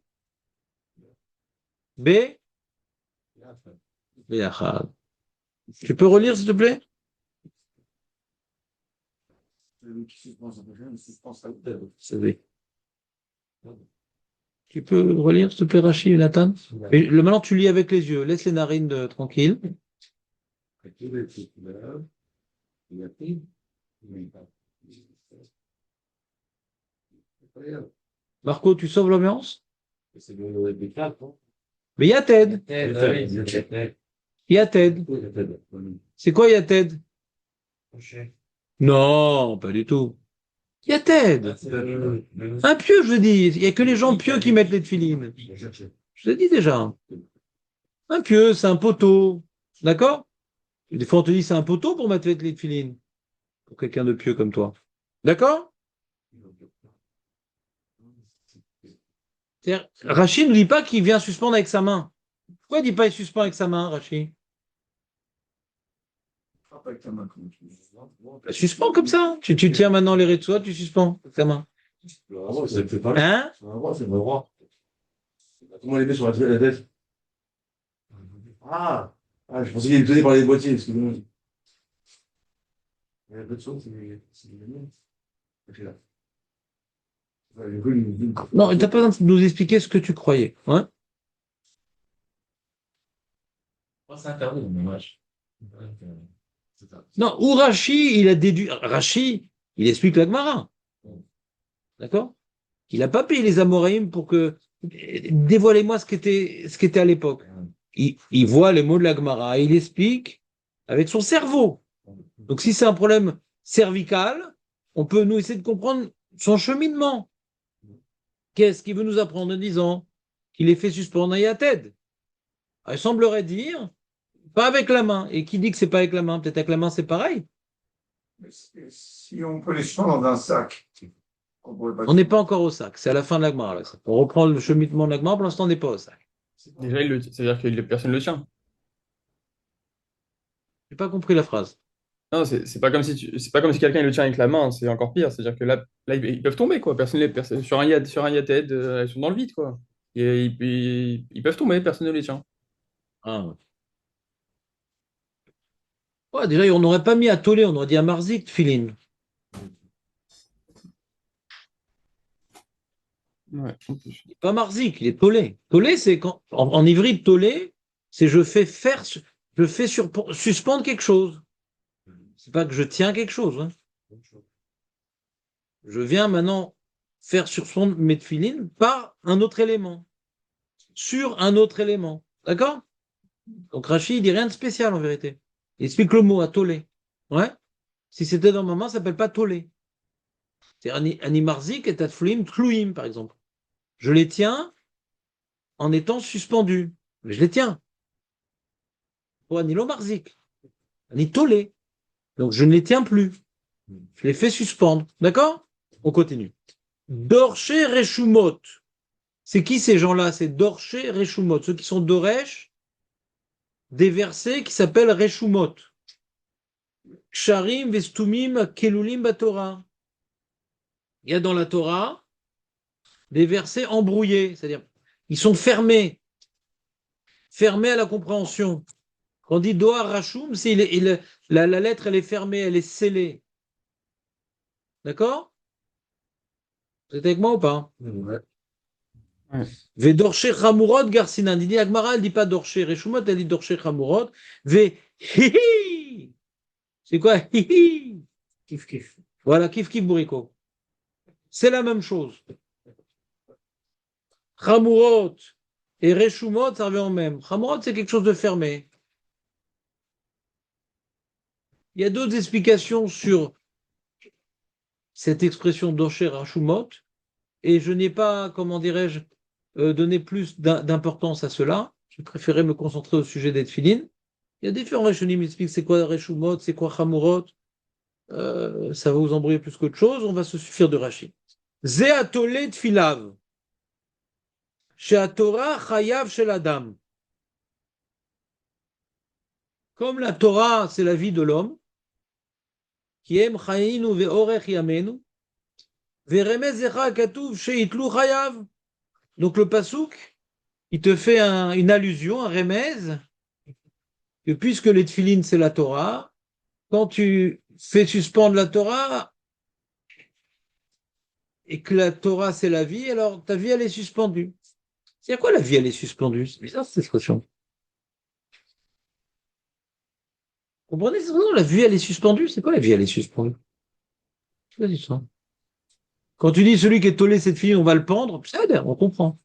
B. Beyachad. Tu peux relire, s'il te plaît? Celui qui suspend sa prochaine, suspend sa C'est B. Tu peux relire, s'il te plaît, Rachid, Nathan? Et maintenant, tu lis avec les yeux. Laisse les narines tranquilles. Marco, tu sauves l'ambiance? C'est le déclare, non? Mais Yated. Yated. C'est quoi Yated? Non, pas du tout. Yated. Un pieux, je dis. Il n'y a que les gens pieux qui mettent les tefilines. Je l'ai dit déjà. Un pieux, c'est un poteau. D'accord? Des fois, on te dit c'est un poteau pour mettre les tefilines. Pour quelqu'un de pieux comme toi. D'accord? Rachid ne dit pas qu'il vient suspendre avec sa main. Pourquoi il ne dit pas il suspend avec sa main, Rachid? Frappe avec ta main. Suspends comme ça. Tu tiens maintenant les réseaux, tu suspends avec ta main. C'est fait pas. Hein? C'est le droit. Comment les met sur la tête? Je pensais qu'il était donné par les boîtiers, excusez-moi. Il y a un peu de son, c'est mignon. Ok, là. Non, tu n'as pas besoin de nous expliquer ce que tu croyais. Hein? C'est interdit, dommage. Non, ou Rachi, il a déduit. Rachi, il explique la Gemara. D'accord? Il n'a pas payé les Amoraïm pour que. Dévoilez-moi ce qu'était à l'époque. Il voit les mots de la Gemara et il explique avec son cerveau. Donc, si c'est un problème cervical, on peut nous essayer de comprendre son cheminement. Qu'est-ce qu'il veut nous apprendre en disant qu'il est fait suspendre à Yated? Il semblerait dire pas avec la main. Et qui dit que c'est pas avec la main? Peut-être avec la main, c'est pareil. Si on peut les prendre dans un sac, On n'est pas encore au sac. C'est à la fin de la Gemara. Là. On reprend le cheminement de la Gemara. Pour l'instant, on n'est pas au sac. Déjà, c'est-à-dire que personne ne le tient. J'ai pas compris la phrase. Non, c'est pas comme si c'est pas comme si quelqu'un il le tient avec la main, c'est encore pire. C'est-à-dire que là ils peuvent tomber, quoi. Sur un yated, elles sont dans le vide, quoi. Et ils peuvent tomber, personne ne les tient. Ah. Ouais, déjà, on n'aurait pas mis à Tolé, on aurait dit à Marzik, Tfilin. Ouais, en plus. Pas Marzik, il est Tolé. Tolé, c'est quand. En hybride, Tolé, c'est je fais suspendre quelque chose. C'est pas que je tiens quelque chose. Hein. Je viens maintenant faire suspendre mes tefilines par un autre élément. Sur un autre élément. D'accord? Donc Rachid, il dit rien de spécial en vérité. Il explique le mot à Tolé. Ouais? Si c'était dans ma main, ça s'appelle pas Tolé. C'est Animarzik et Tatflim Tlouim, par exemple. Je les tiens en étant suspendu. Mais je les tiens. Pour Anilo Marzik. Ani Tolé. Donc je ne les tiens plus. Je les fais suspendre. D'accord? On continue. Dorché Reshumot. C'est qui ces gens-là? C'est Dorché Reshumot. Ceux qui sont Doresh, des versets qui s'appellent Reshumot. Ksharim Vestumim Kelulim Batorah. Il y a dans la Torah des versets embrouillés, c'est-à-dire ils sont fermés à la compréhension. Quand on dit Doha Rashum, c'est la lettre elle est fermée, elle est scellée. D'accord? Vous êtes avec moi ou pas? Ouais. Ouais. Ve dorche chamurot garsinan. Il dit Agmara, elle dit pas dorche reshumot, elle dit dorche chamurot. Ve hihi. C'est quoi hihi? Kif, kif. Voilà, kif kif bourrico. C'est la même chose. Chamurot et reshumot, ça revient au même. Chamurot, c'est quelque chose de fermé. Il y a d'autres explications sur cette expression dorche reshumot, et je n'ai pas, comment dirais-je, donné plus d'importance à cela. Je préférais me concentrer au sujet des tefilines. Il y a différents Rishonim qui expliquent c'est quoi Reshumot, c'est quoi Chamurot. Ça va vous embrouiller plus qu'autre chose. On va se suffire de Rashi. Ze atole tfilav. Chez Torah chayav shel adam. Comme la Torah, c'est la vie de l'homme. Qui aime chayinu ve'orech yamenu. Ve'remez zecha katuv sheitlu chayav. Donc le pasouk, il te fait une allusion, un remez, que puisque les tefilines, c'est la Torah, quand tu fais suspendre la Torah, et que la Torah, c'est la vie, alors ta vie, elle est suspendue. C'est à quoi la vie, elle est suspendue? C'est bizarre cette expression. Vous comprenez? La vie, elle est suspendue. C'est quoi la vie, elle est suspendue? C'est quoi ça? Quand tu dis celui qui est tolé cette fille, on va le pendre, on comprend.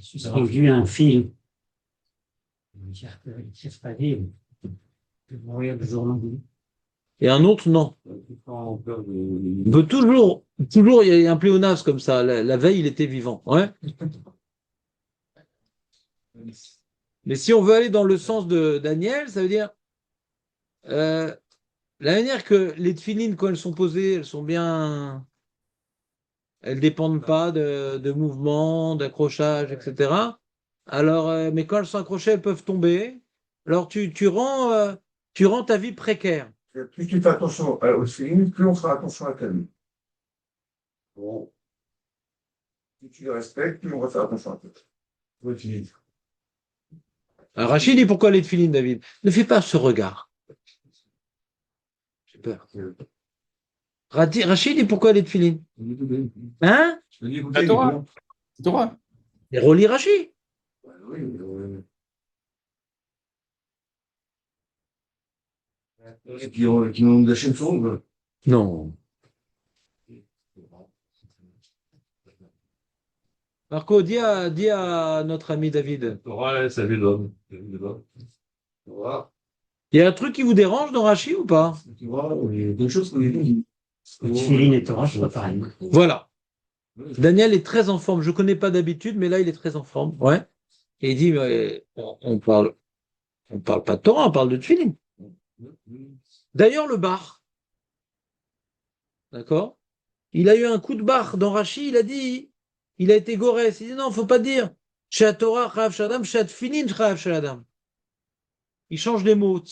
Suspendu un fil. C'est-à-dire qu'il ne cesse pas de vivre. Il peut mourir du jour au lendemain. Et un autre, non. On peut toujours, il y a un pléonasme comme ça. La veille, il était vivant. Ouais. Mais si on veut aller dans le sens de Daniel, ça veut dire la manière que les tefilines, quand elles sont posées, elles sont bien, elles dépendent pas de mouvements, d'accrochage, etc. Alors, mais quand elles sont accrochées, elles peuvent tomber. Alors, tu rends ta vie précaire. Plus tu fais attention aux films, plus on fera attention à ta vie. Bon. Plus tu les respectes, plus on va faire attention à toi. Oui, Alors, Rachid dit pourquoi les tefilines, David? Ne fais pas ce regard. J'ai peur. Rachid dit pourquoi les tefilines? Hein? La Torah. C'est Torah. Et relis Rachid. Et qui ont de la chaîne sombre. Non. Marco, dis à notre ami David. Ouais, ça vu l'homme. Il y a un truc qui vous dérange dans Rachid ou pas? Tu vois, il y a des choses qu'on est dit. Tefilin et Torah, c'est pas pareil. Voilà. Daniel est très en forme. Je ne connais pas d'habitude, mais là, il est très en forme. Ouais. Et il dit, mais on parle pas de Torah, on parle de Tefilin. D'ailleurs, le bar, d'accord? Il a eu un coup de barre dans Rachid, il a dit, il a été gorès. Il dit, non, faut pas dire. Chez Torah, Chayav Shaladam, chez Tefilin, Chayav Shaladam. Il change les mots.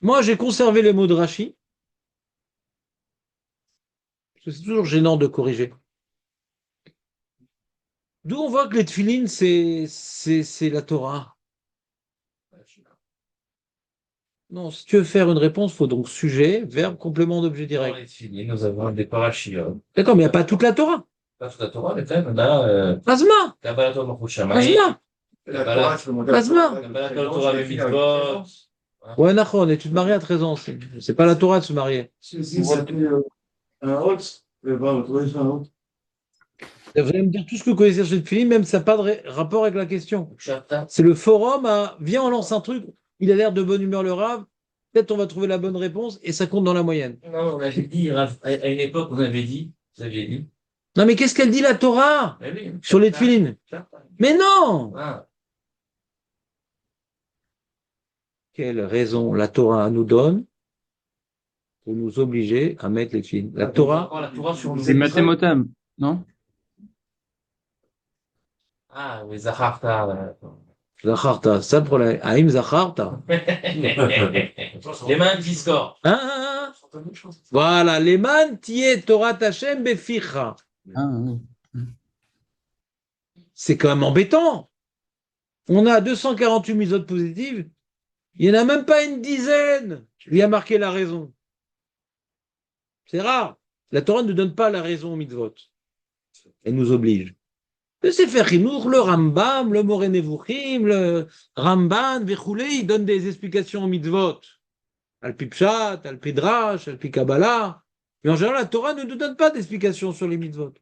Moi, j'ai conservé les mots de Rachid. C'est toujours gênant de corriger. D'où on voit que les tefilines, c'est la Torah. Non, si tu veux faire une réponse, il faut donc sujet, verbe, complément d'objet Dans direct. les tefilines, nous avons des parachiotes. D'accord, mais il n'y a pas toute la Torah. Pas toute la Torah, mais quand même, là, Asma, Kabbalah Torah Malchut Shamayim, Asma. Plasma. Kabbalah Torah Mitzvot. Ouais, Nachon, et tu te maries à 13 ans. C'est pas la Torah de se marier. Si c'était un hot, on trouvait ça un hot. Vous allez me dire tout ce que vous connaissez sur cette film, même si ça n'a pas de rapport avec la question. Shabbat. C'est le forum viens, on lance un truc, il a l'air de bonne humeur le Rav, peut-être on va trouver la bonne réponse et ça compte dans la moyenne. Non, on avait dit, à une époque, on avait dit, vous aviez dit. Non, mais qu'est-ce qu'elle dit la Torah Mais oui, sur les tefilines? Mais non! Ah, Quelle raison la Torah nous donne pour nous obliger à mettre les tefilines? La Torah, encore la Torah sur C'est Mathémotam, non? Ah, oui, Zacharta. Zacharta, c'est ça le problème. Haïm Zacharta. Les mains qui scorent. Hein? Voilà, les man tiye Torah Hashem beficha. Ah, oui. C'est quand même embêtant. On a 248 misotes positives. Il n'y en a même pas une dizaine. Il y a marqué la raison. C'est rare. La Torah ne donne pas la raison aux mitzvot. Elle nous oblige. Le Sefer Chinuch, le Rambam, le Moreh Nevuchim, le Ramban, Vechoulé, ils donnent des explications aux mitzvot. Al-Pi Pshat, Al-Pi Drash, Al-Pi Kabbalah. Mais en général, la Torah ne nous donne pas d'explications sur les mitzvot.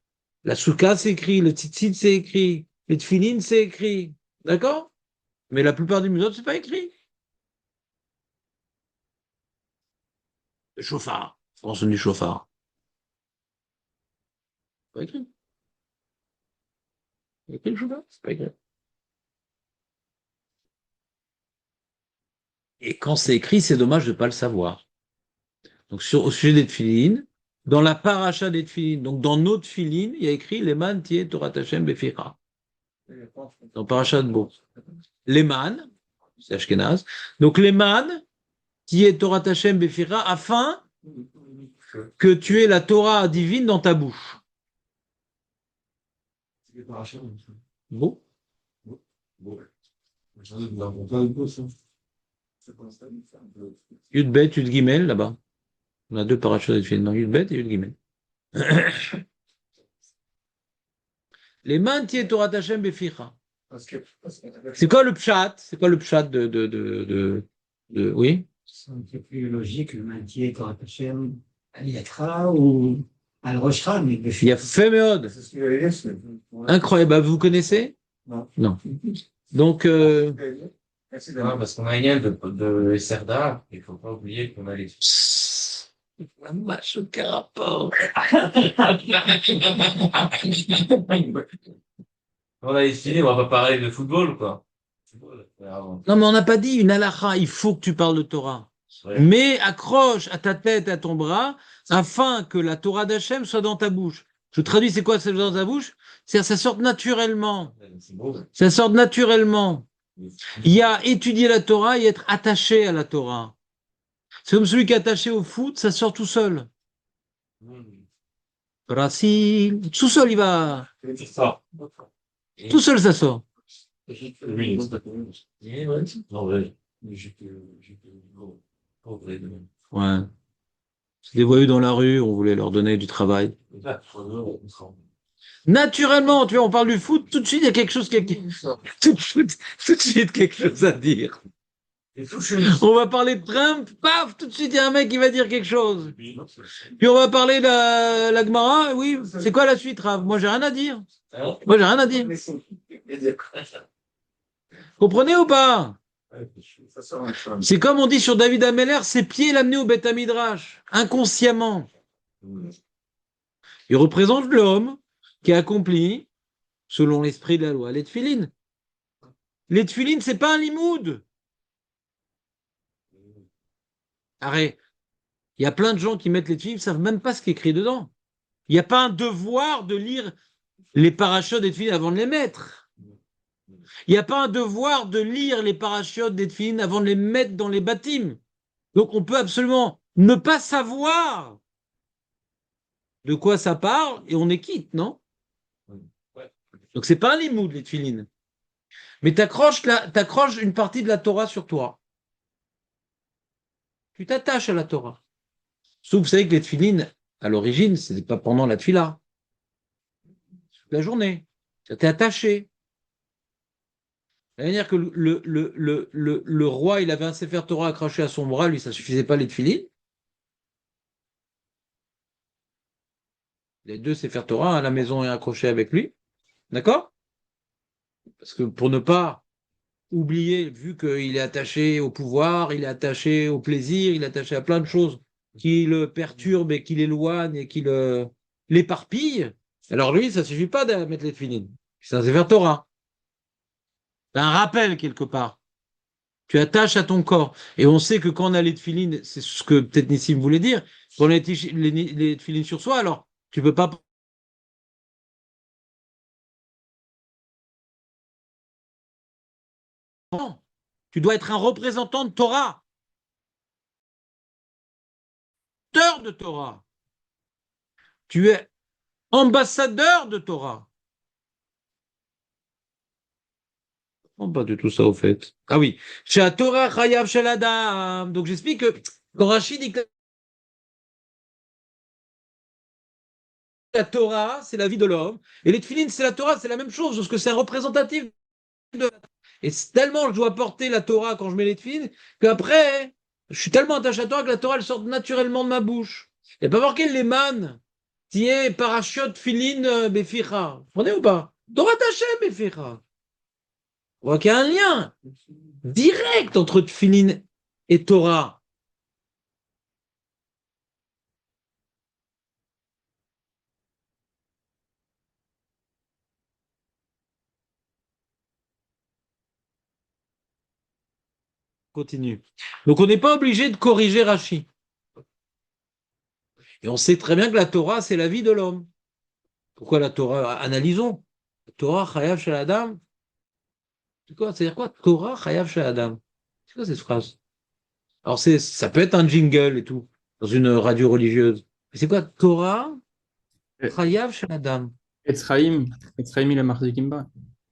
La Souka, c'est écrit, le Tzitzit, c'est écrit, les Tfilin, c'est écrit. D'accord? Mais la plupart des mitzvot, c'est pas écrit. Le chauffard. On sonne du chauffard. C'est pas écrit. C'est écrit le chauffard? C'est pas écrit. Et quand c'est écrit, c'est dommage de ne pas le savoir. Donc, au sujet des tefilin, dans la paracha des tefilin, donc dans notre tefilin, il y a écrit Leman tiye Torah Hashem beficha. Dans paracha de Bo. Leman, c'est Ashkenaz. Donc, Leman tiye Torah Hashem beficha, afin que tu aies la Torah divine dans ta bouche. Bon. Yud Bet, Yud Gimel, là-bas. On a deux parachutes de film, Yud Bet et Yud Gimel. Les mains tiennent Torah Hashem beficha. C'est quoi le pshat? C'est quoi le pshat oui? C'est plus logique, le maintien Torah Hashem à l'Yatra ou à l'Roshra, mais Il y a fait méode. C'est ce qu'il avait dit. Incroyable. Bah, vous connaissez? Non. Non. Donc, Merci Ouais, d'avoir. parce qu'on a un lien de Serda, il faut pas oublier qu'on a les. la vache, aucun rapport. On a les filets, on va pas parler de football, quoi. Football, Non, mais on n'a pas dit une halakha. Il faut que tu parles de Torah. ouais. Mais accroche à ta tête, à ton bras, afin que la Torah d'Hachem soit dans ta bouche. Je traduis, c'est quoi, c'est dans ta bouche? C'est-à-dire, ça sort naturellement. C'est beau. Ça sort naturellement. Il y a étudier la Torah et être attaché à la Torah. C'est comme celui qui est attaché au foot, ça sort tout seul. Brésil, tout seul, il va. C'est ça. Tout seul, ça sort. Oui. Non, ouais. Ouais. C'est des voyous dans la rue, on voulait leur donner du travail. Naturellement, tu vois, on parle du foot, tout de suite, il y a quelque chose tout de suite quelque chose à dire. On va parler de Trump, paf, tout de suite, il y a un mec qui va dire quelque chose. Puis on va parler de la Gemara, oui, c'est quoi la suite, Rav? Moi, j'ai rien à dire. Moi, j'ai rien à dire. Comprenez ou pas? Ça sort un chemin. C'est comme on dit sur David Ameller, ses pieds l'amenaient au Beth Midrash, inconsciemment. Il représente l'homme qui a accompli, selon l'esprit de la loi, les tefilines. Les tefilines, c'est pas un limoud. Arrête. Il y a plein de gens qui mettent les tefilines, ils ne savent même pas ce qui est écrit dedans. Il n'y a pas un devoir de lire les parachutes des tefilines avant de les mettre. Il n'y a pas un devoir de lire les parachutes des tefilines avant de les mettre dans les bâtiments. Donc on peut absolument ne pas savoir de quoi ça parle et on est quitte, non? Donc c'est pas un limoud, les tefilines. Mais t'accroches une partie de la Torah sur toi. Tu t'attaches à la Torah. Sauf vous savez que les tefilines, à l'origine, ce n'est pas pendant la tefila. Toute la journée. Tu es attaché. Ça veut dire que le roi, il avait un Sefer Torah accroché à son bras, lui, ça ne suffisait pas les tefilines. Les deux Sefer Torah à la maison et accroché avec lui. D'accord? Parce que pour ne pas oublier, vu qu'il est attaché au pouvoir, il est attaché au plaisir, il est attaché à plein de choses qui le perturbent et qui l'éloignent et qui l'éparpillent. Alors lui, ça ne suffit pas de mettre les tefilines. C'est un Sefer Torah. C'est un rappel quelque part. Tu attaches à ton corps. Et on sait que quand on a les tefilines, c'est ce que peut-être Nissim voulait dire, quand on a les tefilines sur soi, alors tu peux pas. Tu dois être un représentant de Torah. De Torah. Tu es ambassadeur de Torah. Non, pas du tout ça au fait. Ah oui. Chez Torah Chayav Shel Adam. Donc j'explique que quand Rachid dit que la Torah, c'est la vie de l'homme. Et les tefilines, c'est la Torah, c'est la même chose, parce que c'est un représentatif de. Et tellement je dois porter la Torah quand je mets les tefilines, qu'après, je suis tellement attaché à la Torah que la Torah, elle sort naturellement de ma bouche. Il n'y a pas marqué les man, tiens, parachute, filine, beficha. Vous comprenez ou pas? Torah taché, beficha. On voit qu'il y a un lien direct entre tefilines et Torah. Continue. Donc on n'est pas obligé de corriger Rashi. Et on sait très bien que la Torah, c'est la vie de l'homme. Pourquoi la Torah? Analysons. La Torah, Chayav Shel Adam. C'est quoi? C'est-à-dire quoi? Torah, Chayav Shel Adam. C'est quoi cette phrase? Alors ça peut être un jingle et tout, dans une radio religieuse. Mais c'est quoi? Torah, Chayav Shel Adam. Etzraïm, Etzraïm, il a marqué Kimba.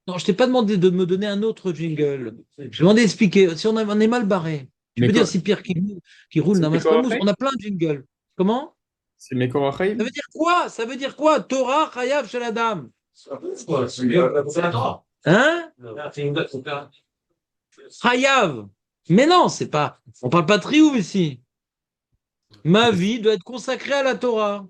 Non, je t'ai pas demandé de me donner un autre jingle. Je t'ai demandé d'expliquer. Si on est mal barré. Tu Mais peux quoi? dire si Pierre qui roule C'est n'amasse pas mousse. Mekorachaim? On a plein de jingles. Comment? C'est Mekorachaim? Ça veut dire quoi? Ça veut dire quoi? Torah, Chayav Shel Adam. C'est la Torah. Hein? Chayav. Mais non, c'est pas. On parle pas de triouf ici. Ma vie doit être consacrée à la Torah.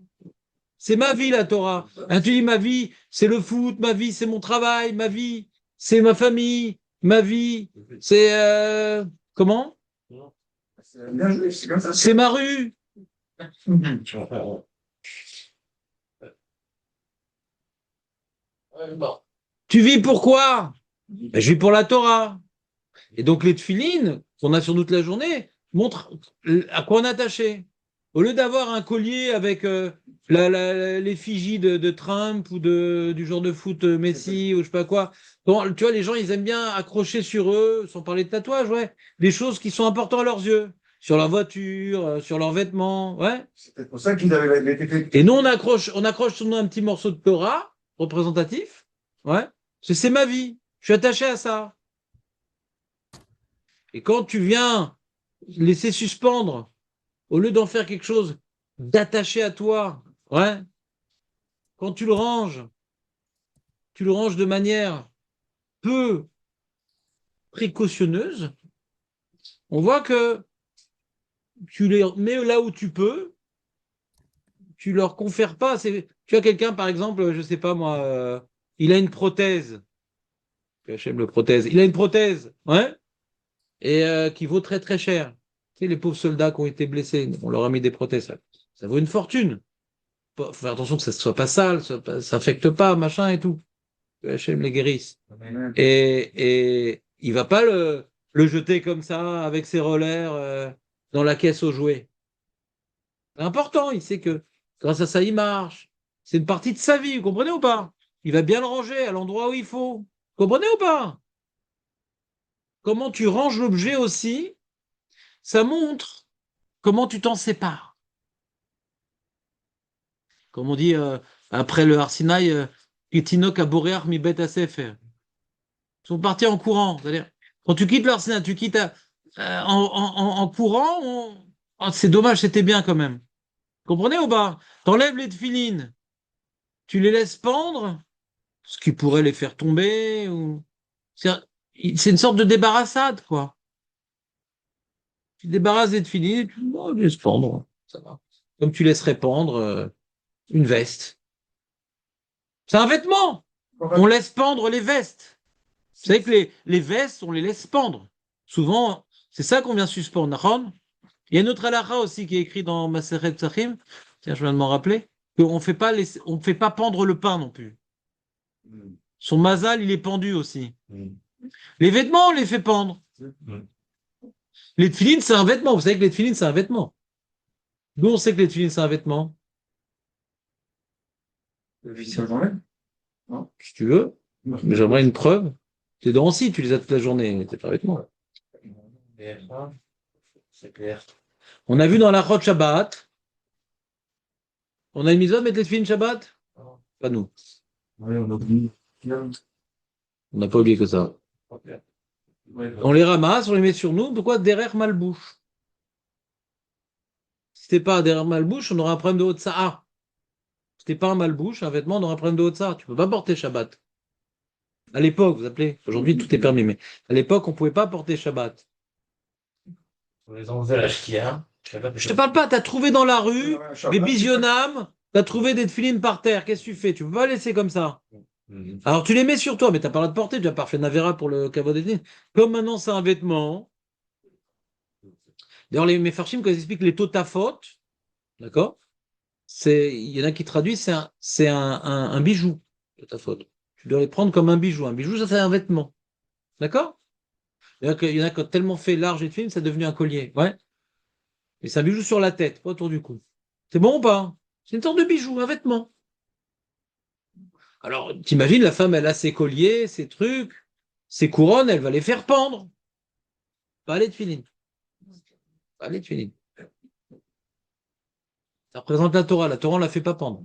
C'est ma vie, la Torah. Hein, tu dis ma vie, c'est le foot, ma vie, c'est mon travail, ma vie, c'est ma famille, ma vie, c'est comment? C'est bien joué, c'est comme ça. C'est ma rue. Tu vis pourquoi? Ben, je vis pour la Torah. Et donc les tefilines qu'on a sur toute la journée montrent à quoi on est attaché. Au lieu d'avoir un collier avec l'effigie de Trump ou du genre de foot Messi ou je sais pas quoi, bon, tu vois, les gens, ils aiment bien accrocher sur eux, sans parler de tatouage, ouais, des choses qui sont importantes à leurs yeux, sur leur voiture, sur leurs vêtements, ouais. C'est peut-être pour ça qu'ils avaient été faits. Et nous, on accroche sur nous un petit morceau de Torah représentatif, ouais. C'est ma vie, je suis attaché à ça. Et quand tu viens laisser suspendre, au lieu d'en faire quelque chose d'attaché à toi, ouais, quand tu le ranges de manière peu précautionneuse, on voit que tu les mets là où tu peux, tu leur confères pas. Tu as quelqu'un, par exemple, je sais pas moi, il a une prothèse, j'aime le prothèse, il a une prothèse, ouais, et qui vaut très très cher. Tu sais, les pauvres soldats qui ont été blessés, on leur a mis des prothèses, ça vaut une fortune. Faut faire attention que ça ne soit pas sale, ça s'infecte pas, machin et tout. Que Hachem les guérisse. Et il va pas le jeter comme ça, avec ses rollers, dans la caisse aux jouets. C'est important, il sait que grâce à ça, il marche. C'est une partie de sa vie, vous comprenez ou pas? Il va bien le ranger à l'endroit où il faut. Vous comprenez ou pas? Comment tu ranges l'objet aussi, ça montre comment tu t'en sépares. Comme on dit après le Arsinaï, Itinok à Boréar mi bet Sefer. Ils sont partis en courant. C'est-à-dire, quand tu quittes l'Arsinaï, tu quittes en courant, oh, c'est dommage, c'était bien quand même. Comprenez ou pas? T'enlèves les tefilines, tu les laisses pendre, ce qui pourrait les faire tomber. C'est une sorte de débarrassade, quoi. Tu te débarrasses des tefilines et tu laisses pendre. Ça va. Comme tu laisserais pendre une veste. C'est un vêtement. On laisse pendre les vestes. Vous savez que les vestes, on les laisse pendre. Souvent, c'est ça qu'on vient suspendre. Nahon. Il y a une autre halakha aussi qui est écrite dans Maseret Psachim. Tiens, je viens de m'en rappeler. Qu'on on ne fait pas pendre le pain non plus. Son mazal, il est pendu aussi. Les vêtements, on les fait pendre. Les tefilines, c'est un vêtement. Vous savez que les tefilines, c'est un vêtement. D'où on sait que les tefilines, c'est un vêtement? Si tu veux. Mais j'aimerais une preuve. Tes dents aussi, tu les as toute la journée. C'est pas un vêtement. C'est clair. On a vu dans la Chot Shabbat. On a une mise à mettre les tefilines Shabbat? Pas nous. Oui, on a oublié. On n'a pas oublié que ça. On les ramasse, on les met sur nous. Pourquoi derrière malbouche? Si c'était pas derrière malbouche, on aurait un problème de haute Sahara. C'était pas un malbouche, un vêtement dans un problème de Haute-Sarre. Tu peux pas porter Shabbat. À l'époque, vous appelez. Aujourd'hui, tout est permis, mais à l'époque, on pouvait pas porter Shabbat. Pour les enlever à la ch'tia. Je te parle pas, t'as trouvé dans la rue des bisionames, t'as trouvé des tefilines par terre. Qu'est-ce que tu fais? Tu peux pas laisser comme ça. Alors tu les mets sur toi, mais t'as pas le droit de porter, tu as parfait Navera pour le kavod ethnique. Comme maintenant c'est un vêtement. D'ailleurs, les Mefarshim, quand ils expliquent les totafot, d'accord? Il y en a qui traduisent, c'est un bijou, totafot. Tu dois les prendre comme un bijou. Un bijou, ça c'est un vêtement. D'accord? Il y en a qui ont tellement fait large et fine, c'est devenu un collier. Ouais. Et c'est un bijou sur la tête, pas autour du cou. C'est bon ou pas? C'est une sorte de bijou, un vêtement. Alors, t'imagines, la femme, elle a ses colliers, ses trucs, ses couronnes, elle va les faire pendre. Pas les tefilines. Pas les tefilines. Ça représente la Torah. La Torah, on la fait pas pendre.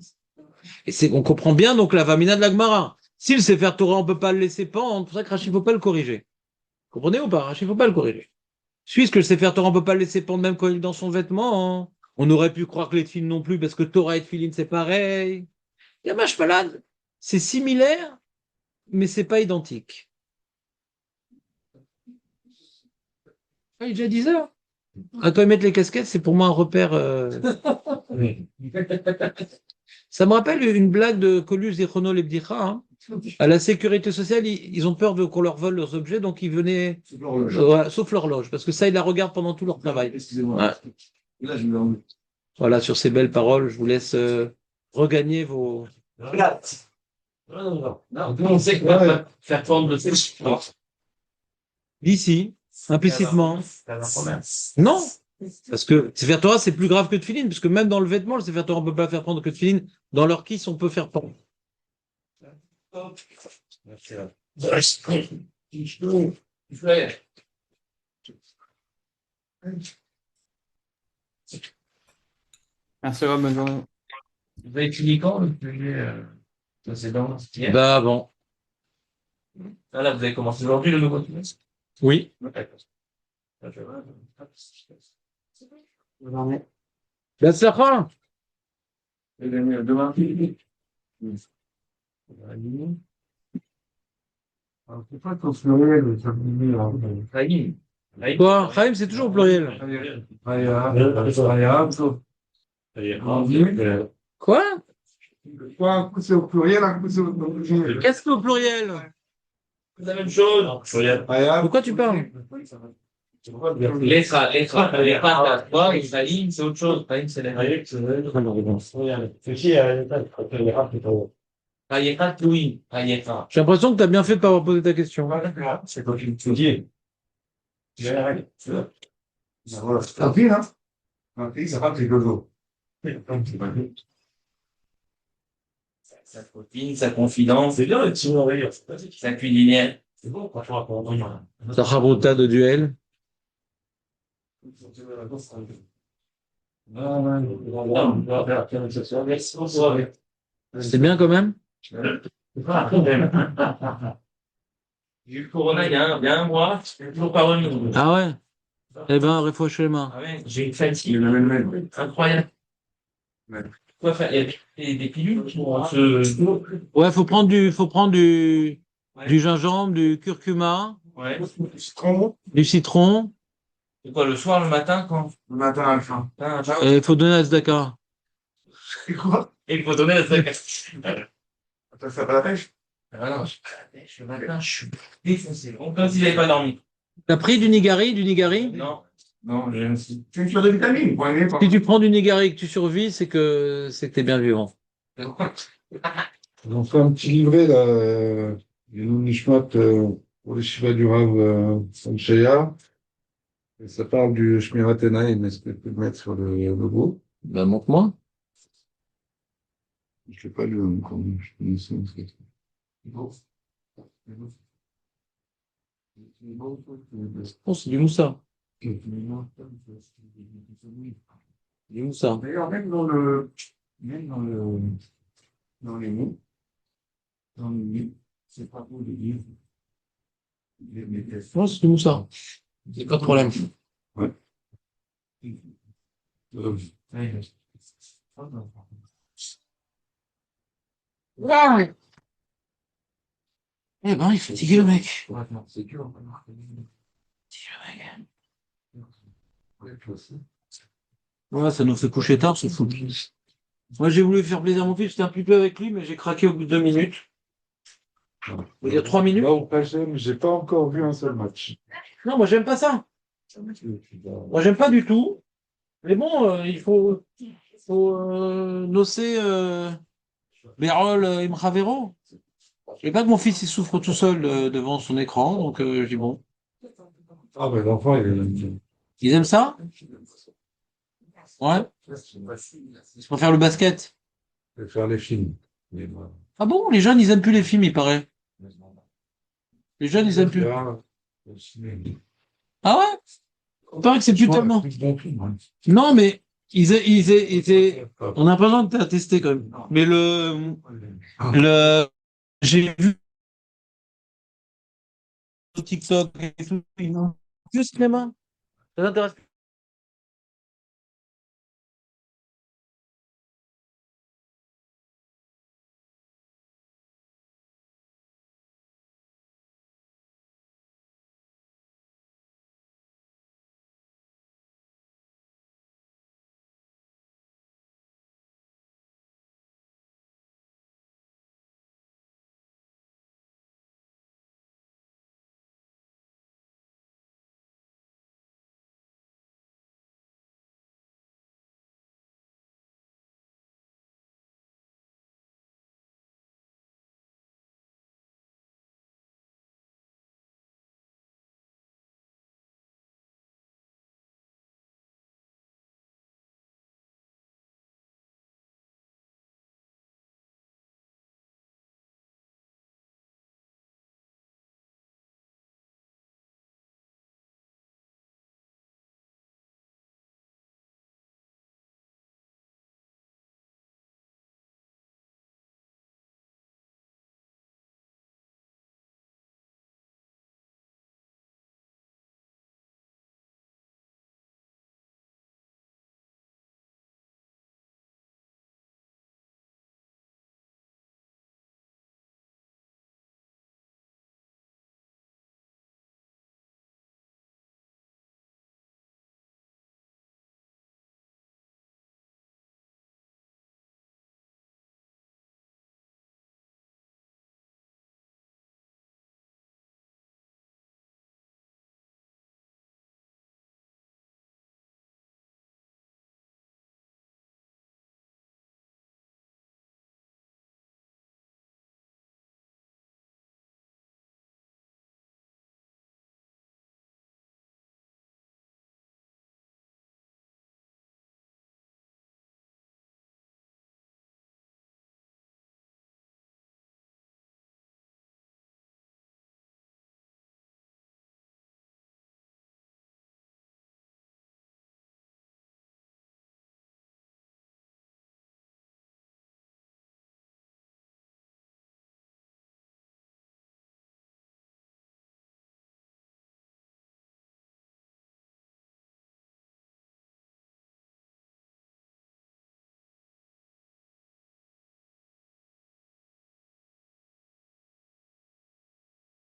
Et on comprend bien donc la vamina de la Gemara. Si le Sefer Torah, on peut pas le laisser pendre, c'est pour ça que Rachid, faut pas le corriger. Comprenez ou pas? Rachid, faut pas le corriger. Puisque le Sefer Torah, on peut pas le laisser pendre même quand il est dans son vêtement. Hein. On aurait pu croire que les tefilines non plus, parce que Torah et tefilines, c'est pareil. Yamash Falad, c'est similaire, mais c'est pas identique. Ah, il est déjà 10 heures. Ah, quand ils mettent les casquettes, c'est pour moi un repère. Ça me rappelle une blague de Coluche et Chrono Lebdicha. Hein. À la sécurité sociale, ils ont peur qu'on leur vole leurs objets, donc ils venaient. Sauf l'horloge, parce que ça, ils la regardent pendant tout leur travail. Excusez-moi. Ouais. Là, je me l'ai Voilà, sur ces belles paroles, je vous laisse regagner vos. Non, on sait qu'on va pas faire prendre le texte. D'ici, implicitement. Non, parce que Sefer Torah, c'est plus grave que Tefilin, parce que même dans le vêtement, le Sefer Torah, on peut pas faire prendre que Tefilin. Dans leur kiss, on peut faire prendre. Merci Rob, bonne journée. Vous avez fini quand le projet précédent? Hier? Bah, bon. Ah, là, vous avez commencé aujourd'hui le nouveau trimestre? Oui. D'accord. La Sarah. Demain. C'est pas qu'au pluriel, ça me dit, Quoi? Chaim, c'est toujours au pluriel. Quoi? Quoi, un coup c'est au pluriel, un coup c'est au pluriel. Qu'est-ce que au pluriel? C'est la même chose. Pourquoi tu parles? L'Etra, toi, et Chaim, c'est autre chose. Chaim, c'est la Hayekha, oui. Hayekha. J'ai l'impression que tu as bien fait de pas avoir posé ta question. C'est quand tu me dis. Un pire, hein? Un pire, ça va, c'est dodo. Sa copine, sa confidence. C'est bien, sa cuisinière. C'est bon, franchement, Sa chavruta de duel. C'est bien quand même? J'ai eu le corona il y a un mois, je suis toujours pas revenu. Ah ouais? Eh ben, réfléchis les mains. Ah ouais, j'ai une fatigue incroyable. Quoi faire? Il y a des pilules pour se. Ouais, faut prendre du gingembre, du curcuma, Ouais. du citron, C'est quoi, le soir, le matin, quand? Le matin à la fin. et il faut donner à Zdaka. Et quoi? Et il faut donner la zakat. T'as fait pas la pêche? Ah non, je suis pas à la pêche le matin, je suis défoncé. Comme si j'avais pas dormi. T'as pris du nigari? Non. Non, j'ai aussi. C'est une cure de vitamines, point nez, Si tu prends du nigari et que tu survis, c'est que t'es bien vivant. Ils ont fait un petit livret, là, du Nishmat, pour les Shiva du Rav, Sanchaya. Et ça parle du Shmirat Enaim. Est-ce que tu peux le mettre sur le logo? Ben, montre-moi. Je l'ai pas lu encore, mais je connaissais, en fait. Oh, c'est du moussa. Du moussa. D'ailleurs, dans les mots, c'est pas pour les livres. Non, c'est du moussa. C'est pas de problème. Ouais. Ah eh ben, il est fatigué le mec. Ouais, non, c'est dur. Fatigué, le mec. Ouais, ça nous fait coucher tard, c'est fou. Moi, j'ai voulu faire plaisir à mon fils, j'étais un petit peu avec lui, mais j'ai craqué au bout de 2 minutes. Il y a 3 minutes. Là, au Pachem, j'ai pas encore vu un seul match. Non, moi, j'aime pas ça. Moi, j'aime pas du tout. Mais bon, il faut nocer Bérol et Mravero. Je veux pas que mon fils il souffre tout seul devant son écran, donc je dis bon. Ah, mais l'enfant, il Ils aiment ça? Ouais. Ils préfèrent le basket. veut faire les films. Mais moi, Ah bon, les jeunes, ils aiment plus les films, il paraît. Les jeunes, ils aiment plus. Ah ouais? Il paraît que c'est plus tellement. Non, mais on n'a pas besoin de tester quand même. Mais j'ai vu sur TikTok et tout, ils ont plus les mains. Ça t'intéresse